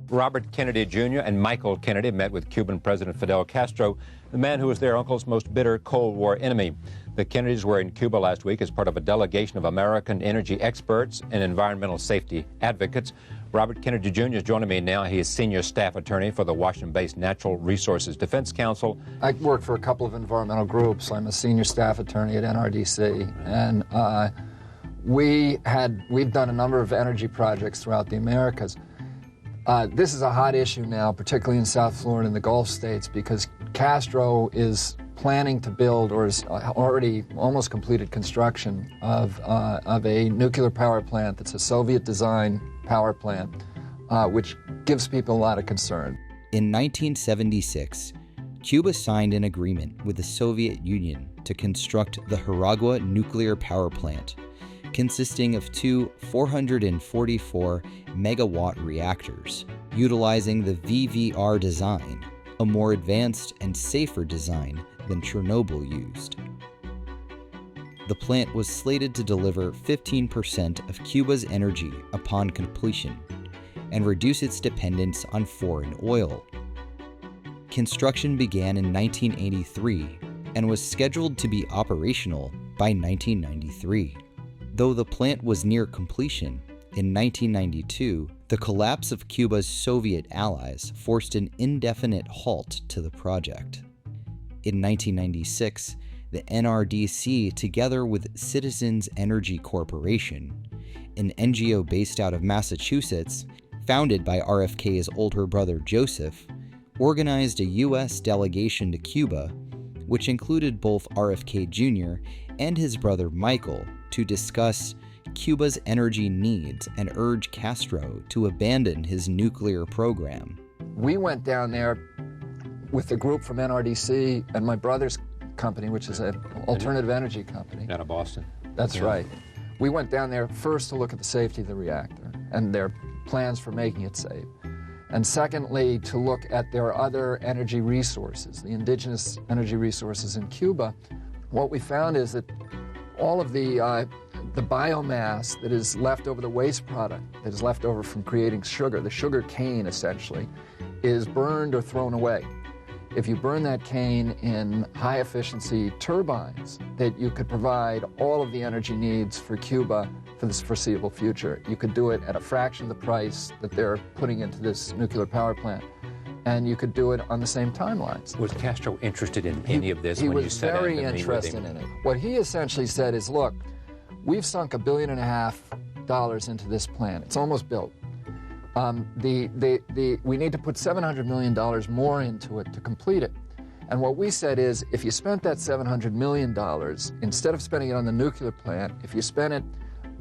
Speaker 25: Robert Kennedy Jr. and Michael Kennedy met with Cuban President Fidel Castro, the man who was their uncle's most bitter Cold War enemy. The Kennedys were in Cuba last week as part of a delegation of American energy experts and environmental safety advocates. Robert Kennedy Jr. is joining me now. He is senior staff attorney for the Washington-based Natural Resources Defense Council.
Speaker 16: I work for a couple of environmental groups. I'm a senior staff attorney at NRDC, and we've done a number of energy projects throughout the Americas. This is a hot issue now, particularly in South Florida and the Gulf states, because Castro is planning to build, or has already almost completed construction of a nuclear power plant that's a Soviet-designed power plant, which gives people a lot of concern.
Speaker 1: In 1976, Cuba signed an agreement with the Soviet Union to construct the Jaragua nuclear power plant, consisting of two 444 megawatt reactors, utilizing the VVR design, a more advanced and safer design than Chernobyl used. The plant was slated to deliver 15% of Cuba's energy upon completion and reduce its dependence on foreign oil. Construction began in 1983 and was scheduled to be operational by 1993. Though the plant was near completion, in 1992, the collapse of Cuba's Soviet allies forced an indefinite halt to the project. In 1996, the NRDC, together with Citizens Energy Corporation, an NGO based out of Massachusetts, founded by RFK's older brother Joseph, organized a U.S. delegation to Cuba, which included both RFK Jr. and his brother Michael, to discuss Cuba's energy needs and urge Castro to abandon his nuclear program.
Speaker 16: We went down there with a group from NRDC and my brother's company, which is an alternative energy company.
Speaker 25: Out of Boston.
Speaker 16: That's right. We went down there first to look at the safety of the reactor and their plans for making it safe. And secondly, to look at their other energy resources, the indigenous energy resources in Cuba. What we found is that all of the biomass that is left over, the waste product that is left over from creating sugar, the sugar cane essentially, is burned or thrown away. If you burn that cane in high-efficiency turbines, that you could provide all of the energy needs for Cuba for this foreseeable future. You could do it at a fraction of the price that they're putting into this nuclear power plant, and you could do it on the same timelines.
Speaker 25: Was Castro interested in any of this when you sat down to meet with him?
Speaker 16: He was very interested in it. What he essentially said is, look, we've sunk $1.5 billion into this plant. It's almost built. We need to put $700 million more into it to complete it. And what we said is, if you spent that $700 million, instead of spending it on the nuclear plant, if you spent it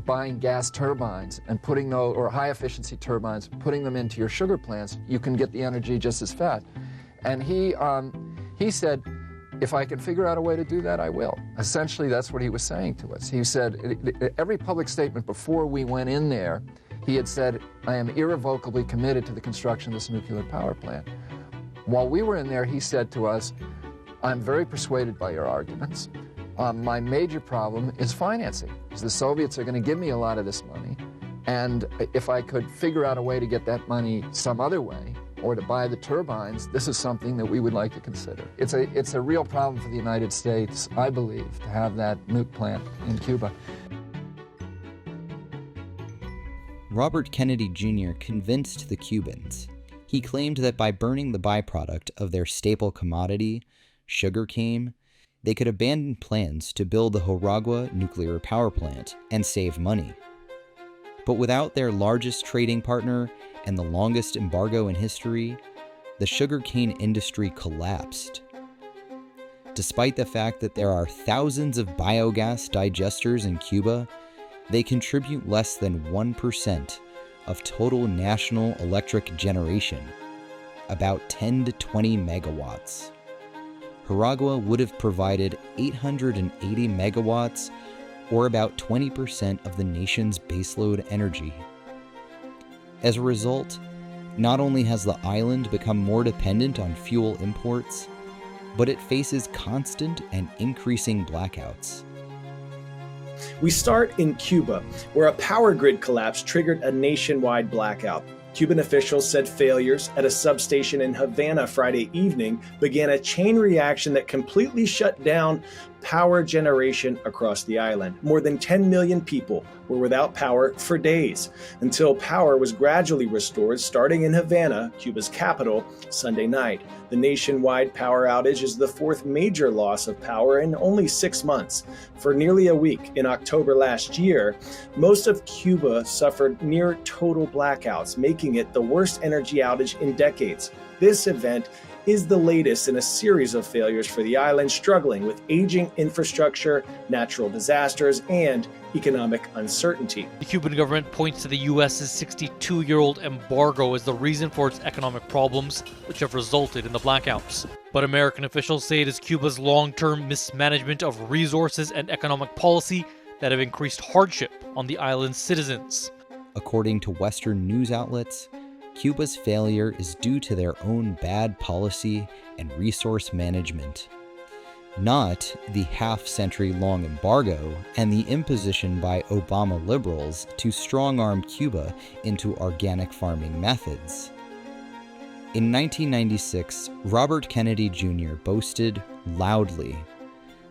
Speaker 16: buying gas turbines and putting those, or high-efficiency turbines, putting them into your sugar plants, you can get the energy just as fast. And he said, if I can figure out a way to do that, I will. Essentially, that's what he was saying to us. He said, every public statement before we went in there, he had said, I am irrevocably committed to the construction of this nuclear power plant. While we were in there, he said to us, I'm very persuaded by your arguments. My major problem is financing, because the Soviets are going to give me a lot of this money, and if I could figure out a way to get that money some other way, or to buy the turbines, this is something that we would like to consider. It's a real problem for the United States, I believe, to have that nuke plant in Cuba.
Speaker 1: Robert Kennedy Jr. convinced the Cubans. He claimed that by burning the byproduct of their staple commodity, sugarcane, they could abandon plans to build the Joragua nuclear power plant and save money. But without their largest trading partner and the longest embargo in history, the sugarcane industry collapsed. Despite the fact that there are thousands of biogas digesters in Cuba, they contribute less than 1% of total national electric generation, about 10 to 20 megawatts. Joragua would have provided 880 megawatts, or about 20% of the nation's baseload energy. As a result, not only has the island become more dependent on fuel imports, but it faces constant and increasing blackouts.
Speaker 5: We start in Cuba, where a power grid collapse triggered a nationwide blackout. Cuban officials said failures at a substation in Havana Friday evening began a chain reaction that completely shut down power generation across the island. More than 10 million people were without power for days, until power was gradually restored starting in Havana, Cuba's capital, Sunday night. The nationwide power outage is the fourth major loss of power in only 6 months. For nearly a week in October last year, most of Cuba suffered near total blackouts, making it the worst energy outage in decades. This event is the latest in a series of failures for the island, struggling with aging infrastructure, natural disasters, and economic uncertainty.
Speaker 6: The Cuban government points to the U.S.'s 62-year-old embargo as the reason for its economic problems, which have resulted in the blackouts. But American officials say it is Cuba's long-term mismanagement of resources and economic policy that have increased hardship on the island's citizens.
Speaker 1: According to Western news outlets, Cuba's failure is due to their own bad policy and resource management, not the half-century-long embargo and the imposition by Obama liberals to strong-arm Cuba into organic farming methods. In 1996, Robert Kennedy Jr. boasted loudly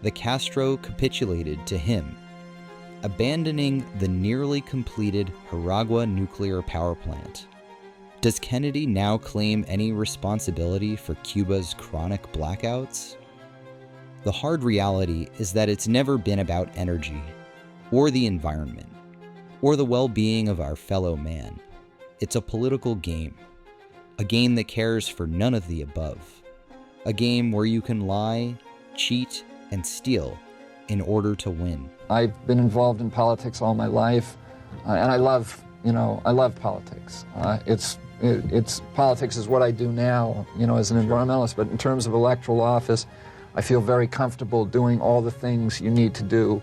Speaker 1: that Castro capitulated to him, abandoning the nearly completed Joragua nuclear power plant. Does Kennedy now claim any responsibility for Cuba's chronic blackouts? The hard reality is that it's never been about energy, or the environment, or the well-being of our fellow man. It's a political game, a game that cares for none of the above, a game where you can lie, cheat, and steal in order to win.
Speaker 16: I've been involved in politics all my life, and I love politics. Politics is what I do now, as an environmentalist, but in terms of electoral office, I feel very comfortable doing all the things you need to do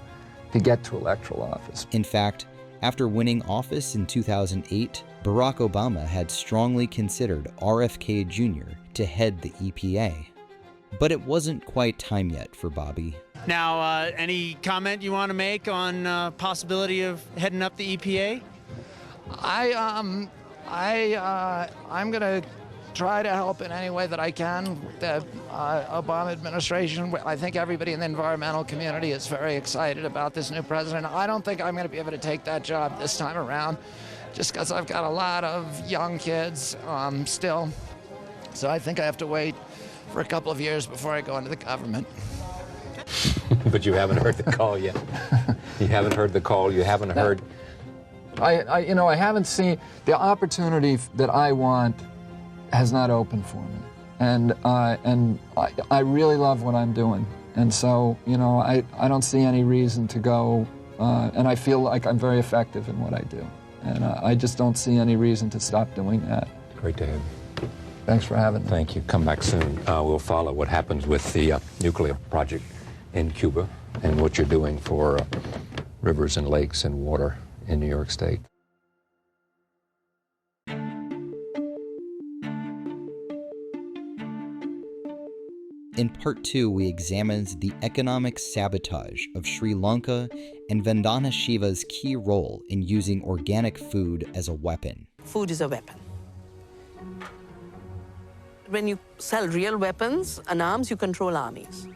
Speaker 16: to get to electoral office.
Speaker 1: In fact, after winning office in 2008, Barack Obama had strongly considered RFK Jr. to head the EPA. But it wasn't quite time yet for Bobby.
Speaker 4: Now, any comment you want to make on possibility of heading up the EPA?
Speaker 3: I'm going to try to help in any way that I can with the Obama administration. I think everybody in the environmental community is very excited about this new president. I don't think I'm going to be able to take that job this time around, just because I've got a lot of young kids still. So I think I have to wait for a couple of years before I go into the government.
Speaker 25: But you haven't heard the call yet. You haven't heard the call. You haven't heard.
Speaker 16: I haven't seen the opportunity that I want has not opened for me, and I really love what I'm doing, and so I don't see any reason to go, and I feel like I'm very effective in what I do, and I just don't see any reason to stop doing that.
Speaker 25: Great to have you.
Speaker 16: Thanks for having me.
Speaker 25: Thank you. Come back soon. We'll follow what happens with the nuclear project in Cuba and what you're doing for rivers and lakes and water in New York State.
Speaker 1: In part 2, we examined the economic sabotage of Sri Lanka and Vandana Shiva's key role in using organic food as a weapon.
Speaker 7: Food is a weapon. When you sell real weapons and arms, you control armies.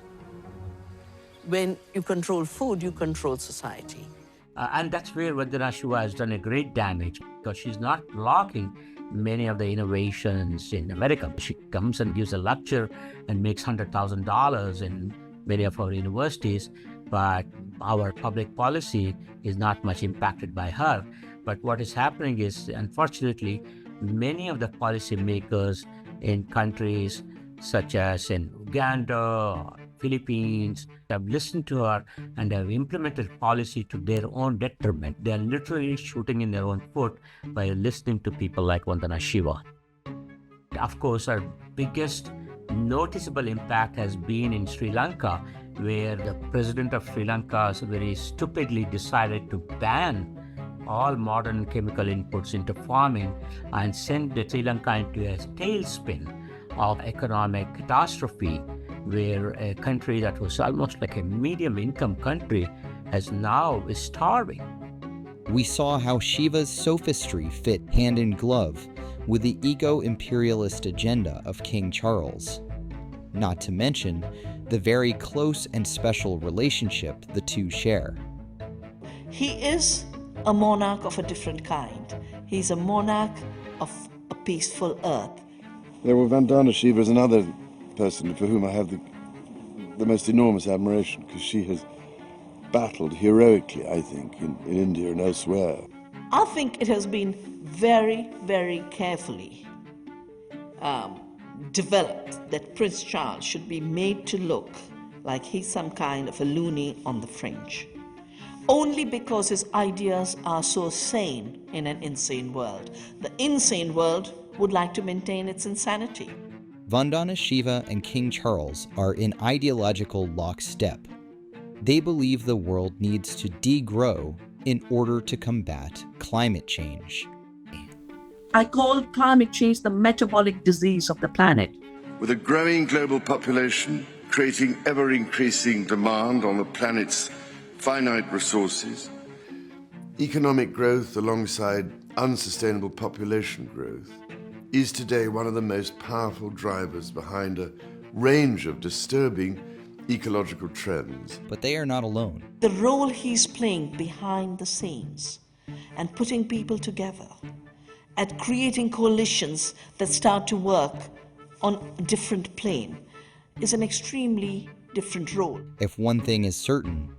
Speaker 7: When you control food, you control society.
Speaker 8: And that's where Vandana Shiva has done a great damage, because she's not blocking many of the innovations in America. She comes and gives a lecture and makes $100,000 in many of our universities, but our public policy is not much impacted by her. But what is happening is, unfortunately, many of the policymakers in countries such as in Uganda or Philippines have listened to her and have implemented policy to their own detriment. They are literally shooting in their own foot by listening to people like Vandana Shiva. Of course, our biggest noticeable impact has been in Sri Lanka, where the president of Sri Lanka very stupidly decided to ban all modern chemical inputs into farming and send Sri Lanka into a tailspin of economic catastrophe, where a country that was almost like a medium-income country is now starving.
Speaker 1: We saw how Shiva's sophistry fit hand in glove with the ego-imperialist agenda of King Charles, not to mention the very close and special relationship the two share.
Speaker 10: He is a monarch of a different kind. He's a monarch of a peaceful earth.
Speaker 21: Yeah, well, Vandana Shiva is another person for whom I have the most enormous admiration, because she has battled heroically, I think, in India and elsewhere.
Speaker 10: I think it has been very, very carefully developed that Prince Charles should be made to look like he's some kind of a loony on the fringe, only because his ideas are so sane in an insane world. The insane world would like to maintain its insanity.
Speaker 1: Vandana Shiva and King Charles are in ideological lockstep. They believe the world needs to degrow in order to combat climate change.
Speaker 10: I call climate change the metabolic disease of the planet.
Speaker 21: With a growing global population creating ever-increasing demand on the planet's finite resources, economic growth alongside unsustainable population growth is today one of the most powerful drivers behind a range of disturbing ecological trends.
Speaker 1: But they are not alone.
Speaker 10: The role he's playing behind the scenes and putting people together, at creating coalitions that start to work on a different plane, is an extremely different role.
Speaker 1: If one thing is certain,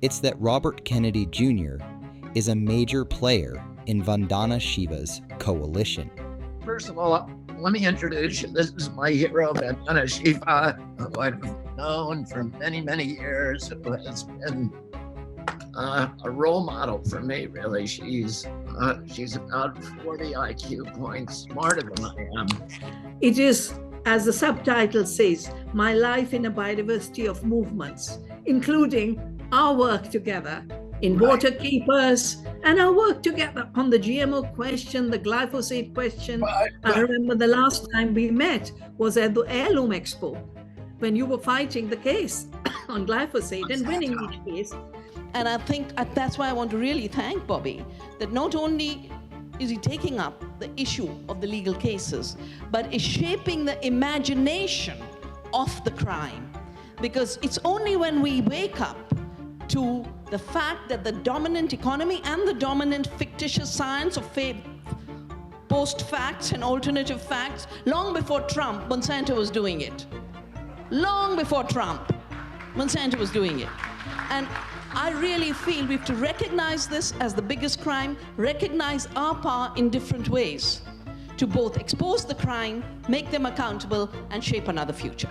Speaker 1: it's that Robert Kennedy Jr. is a major player in Vandana Shiva's coalition.
Speaker 3: First of all, let me introduce you. This is my hero, Vandana Shiva, who I've known for many, many years, who has been a role model for me, really. She's about 40 IQ points smarter than I am.
Speaker 9: It is, as the subtitle says, my life in a biodiversity of movements, including our work together in water keepers and our work together on the GMO question, the glyphosate question. I remember the last time we met was at the Heirloom Expo when you were fighting the case on glyphosate and winning each case.
Speaker 7: And I think that's why I want to really thank Bobby, that not only is he taking up the issue of the legal cases, but is shaping the imagination of the crime. Because it's only when we wake up to the fact that the dominant economy and the dominant fictitious science of post-facts and alternative facts, long before Trump, Monsanto was doing it. Long before Trump, Monsanto was doing it. And I really feel we have to recognize this as the biggest crime, recognize our power in different ways to both expose the crime, make them accountable, and shape another future.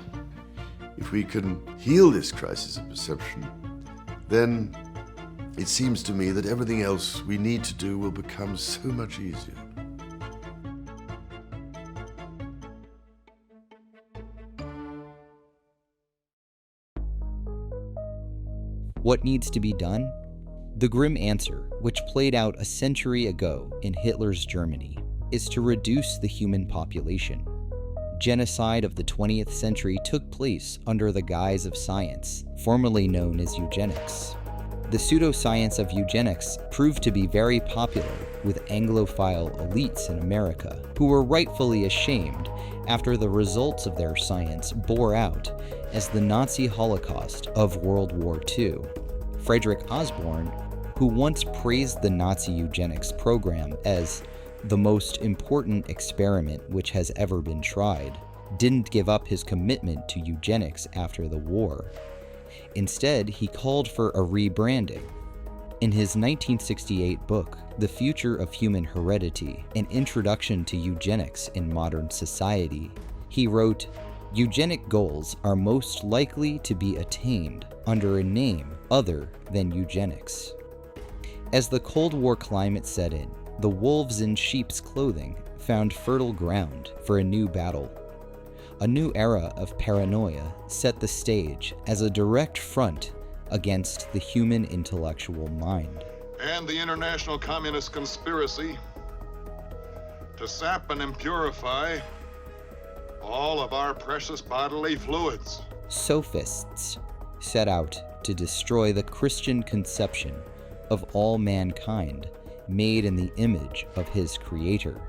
Speaker 21: If we can heal this crisis of perception, then it seems to me that everything else we need to do will become so much easier.
Speaker 1: What needs to be done? The grim answer, which played out a century ago in Hitler's Germany, is to reduce the human population. Genocide of the 20th century took place under the guise of science, formerly known as eugenics. The pseudoscience of eugenics proved to be very popular with Anglophile elites in America, who were rightfully ashamed after the results of their science bore out as the Nazi Holocaust of World War II. Frederick Osborn, who once praised the Nazi eugenics program as the most important experiment which has ever been tried, didn't give up his commitment to eugenics after the war. Instead, he called for a rebranding. In his 1968 book, The Future of Human Heredity, An Introduction to Eugenics in Modern Society, he wrote, "Eugenic goals are most likely to be attained under a name other than eugenics." As the Cold War climate set in, the wolves in sheep's clothing found fertile ground for a new battle. A new era of paranoia set the stage as a direct front against the human intellectual mind.
Speaker 11: And the international communist conspiracy to sap and impurify all of our precious bodily fluids.
Speaker 1: Sophists set out to destroy the Christian conception of all mankind made in the image of his Creator.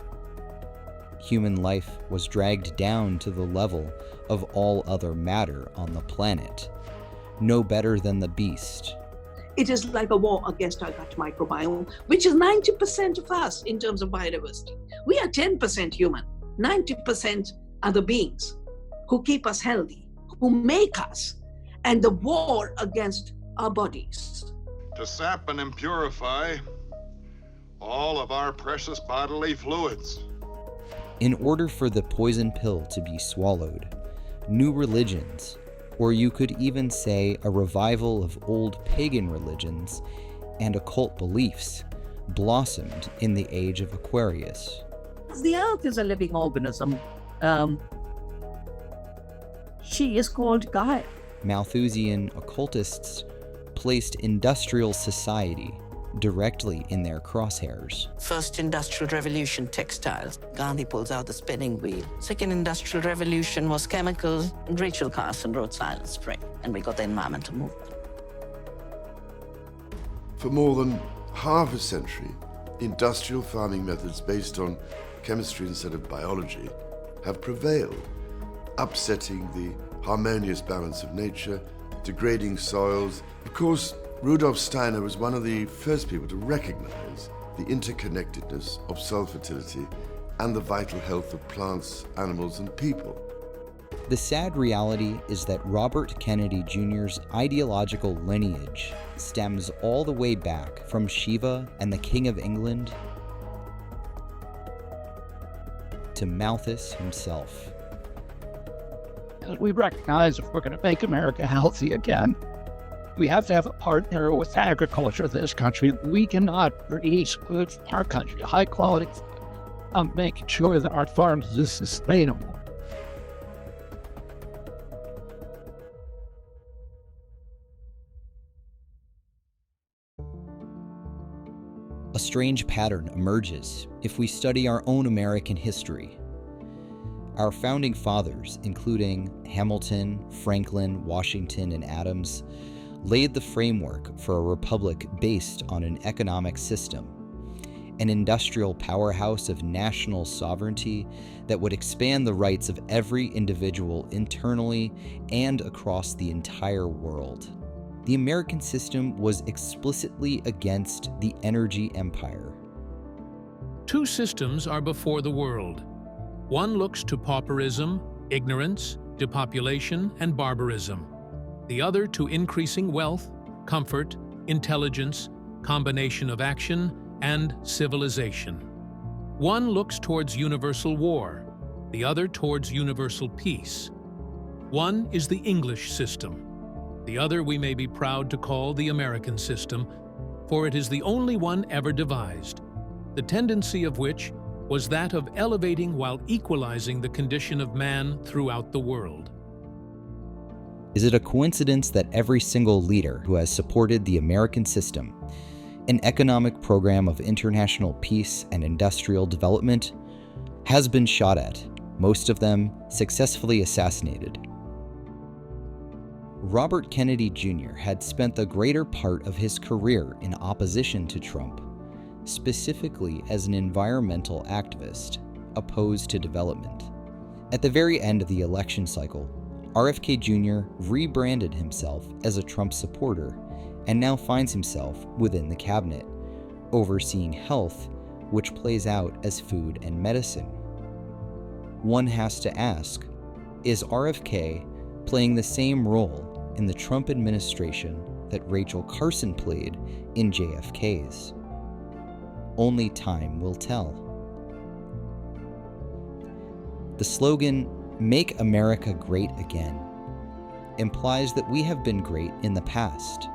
Speaker 1: Human life was dragged down to the level of all other matter on the planet, no better than the beast.
Speaker 9: It is like a war against our gut microbiome, which is 90% of us in terms of biodiversity. We are 10% human, 90% are the beings who keep us healthy, who make us, and the war against our bodies.
Speaker 11: To sap and impurify all of our precious bodily fluids.
Speaker 1: In order for the poison pill to be swallowed, new religions, or you could even say a revival of old pagan religions and occult beliefs, blossomed in the age of Aquarius.
Speaker 13: The earth is a living organism. She is called Gaia.
Speaker 1: Malthusian occultists placed industrial society directly in their crosshairs.
Speaker 7: First industrial revolution, textiles. Gandhi pulls out the spinning wheel. Second industrial revolution was chemicals. Rachel Carson wrote Silent Spring, and we got the environmental movement.
Speaker 21: For more than half a century, industrial farming methods based on chemistry instead of biology have prevailed, upsetting the harmonious balance of nature, degrading soils. Of course, Rudolf Steiner was one of the first people to recognize the interconnectedness of soil fertility and the vital health of plants, animals, and people.
Speaker 1: The sad reality is that Robert Kennedy Jr.'s ideological lineage stems all the way back from Shiva and the King of England to Malthus himself.
Speaker 12: We recognize if we're going to make America healthy again, we have to have a partner with agriculture in this country. We cannot produce food for our country, high quality food, making sure that our farms is sustainable.
Speaker 1: A strange pattern emerges if we study our own American history. Our founding fathers, including Hamilton, Franklin, Washington, and Adams, laid the framework for a republic based on an economic system, an industrial powerhouse of national sovereignty that would expand the rights of every individual internally and across the entire world. The American system was explicitly against the energy empire.
Speaker 14: Two systems are before the world. One looks to pauperism, ignorance, depopulation, and barbarism. The other to increasing wealth, comfort, intelligence, combination of action, and civilization. One looks towards universal war, the other towards universal peace. One is the English system. The other we may be proud to call the American system, for it is the only one ever devised, the tendency of which was that of elevating while equalizing the condition of man throughout the world.
Speaker 1: Is it a coincidence that every single leader who has supported the American system, an economic program of international peace and industrial development, has been shot at, most of them successfully assassinated? Robert Kennedy Jr. had spent the greater part of his career in opposition to Trump, specifically as an environmental activist opposed to development. At the very end of the election cycle, RFK Jr. rebranded himself as a Trump supporter and now finds himself within the cabinet, overseeing health, which plays out as food and medicine. One has to ask, is RFK playing the same role in the Trump administration that Rachel Carson played in JFK's? Only time will tell. The slogan, "Make America Great Again," implies that we have been great in the past.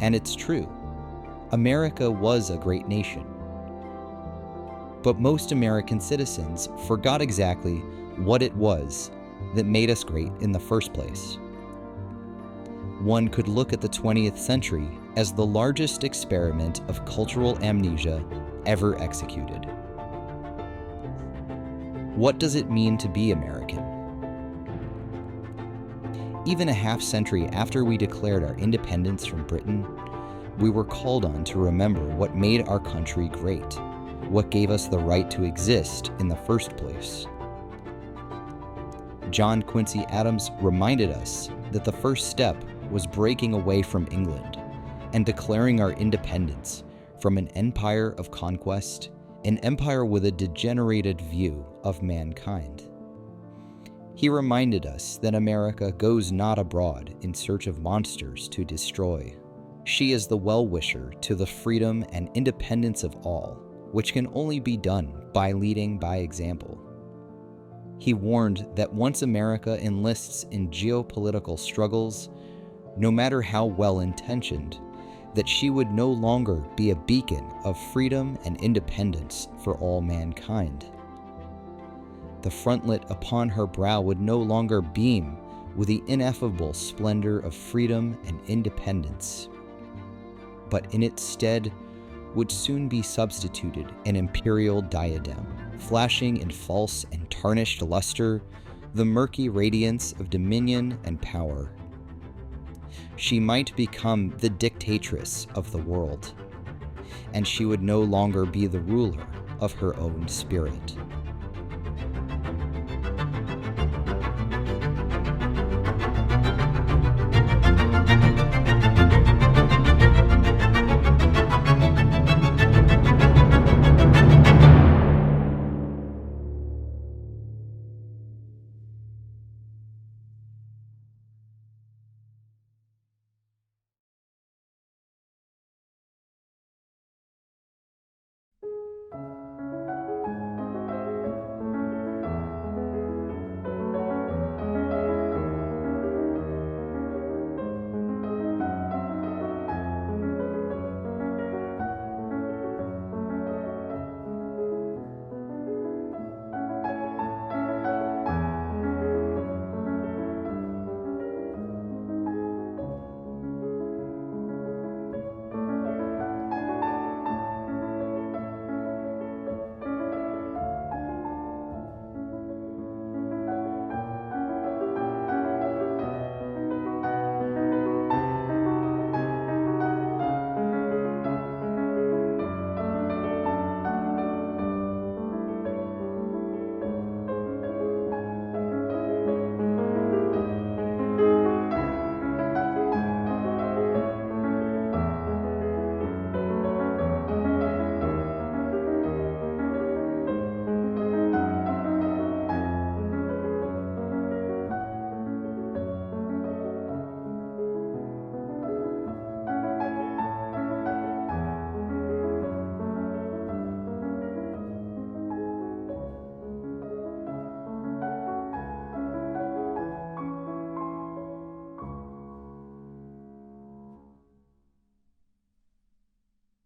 Speaker 1: And it's true. America was a great nation. But most American citizens forgot exactly what it was that made us great in the first place. One could look at the 20th century as the largest experiment of cultural amnesia ever executed. What does it mean to be American? Even a half-century after we declared our independence from Britain, we were called on to remember what made our country great, what gave us the right to exist in the first place. John Quincy Adams reminded us that the first step was breaking away from England and declaring our independence from an empire of conquest, an empire with a degenerated view of mankind. He reminded us that America goes not abroad in search of monsters to destroy. She is the well-wisher to the freedom and independence of all, which can only be done by leading by example. He warned that once America enlists in geopolitical struggles, no matter how well-intentioned, that she would no longer be a beacon of freedom and independence for all mankind. The frontlet upon her brow would no longer beam with the ineffable splendor of freedom and independence, but in its stead would soon be substituted an imperial diadem, flashing in false and tarnished luster the murky radiance of dominion and power. She might become the dictatress of the world, and she would no longer be the ruler of her own spirit.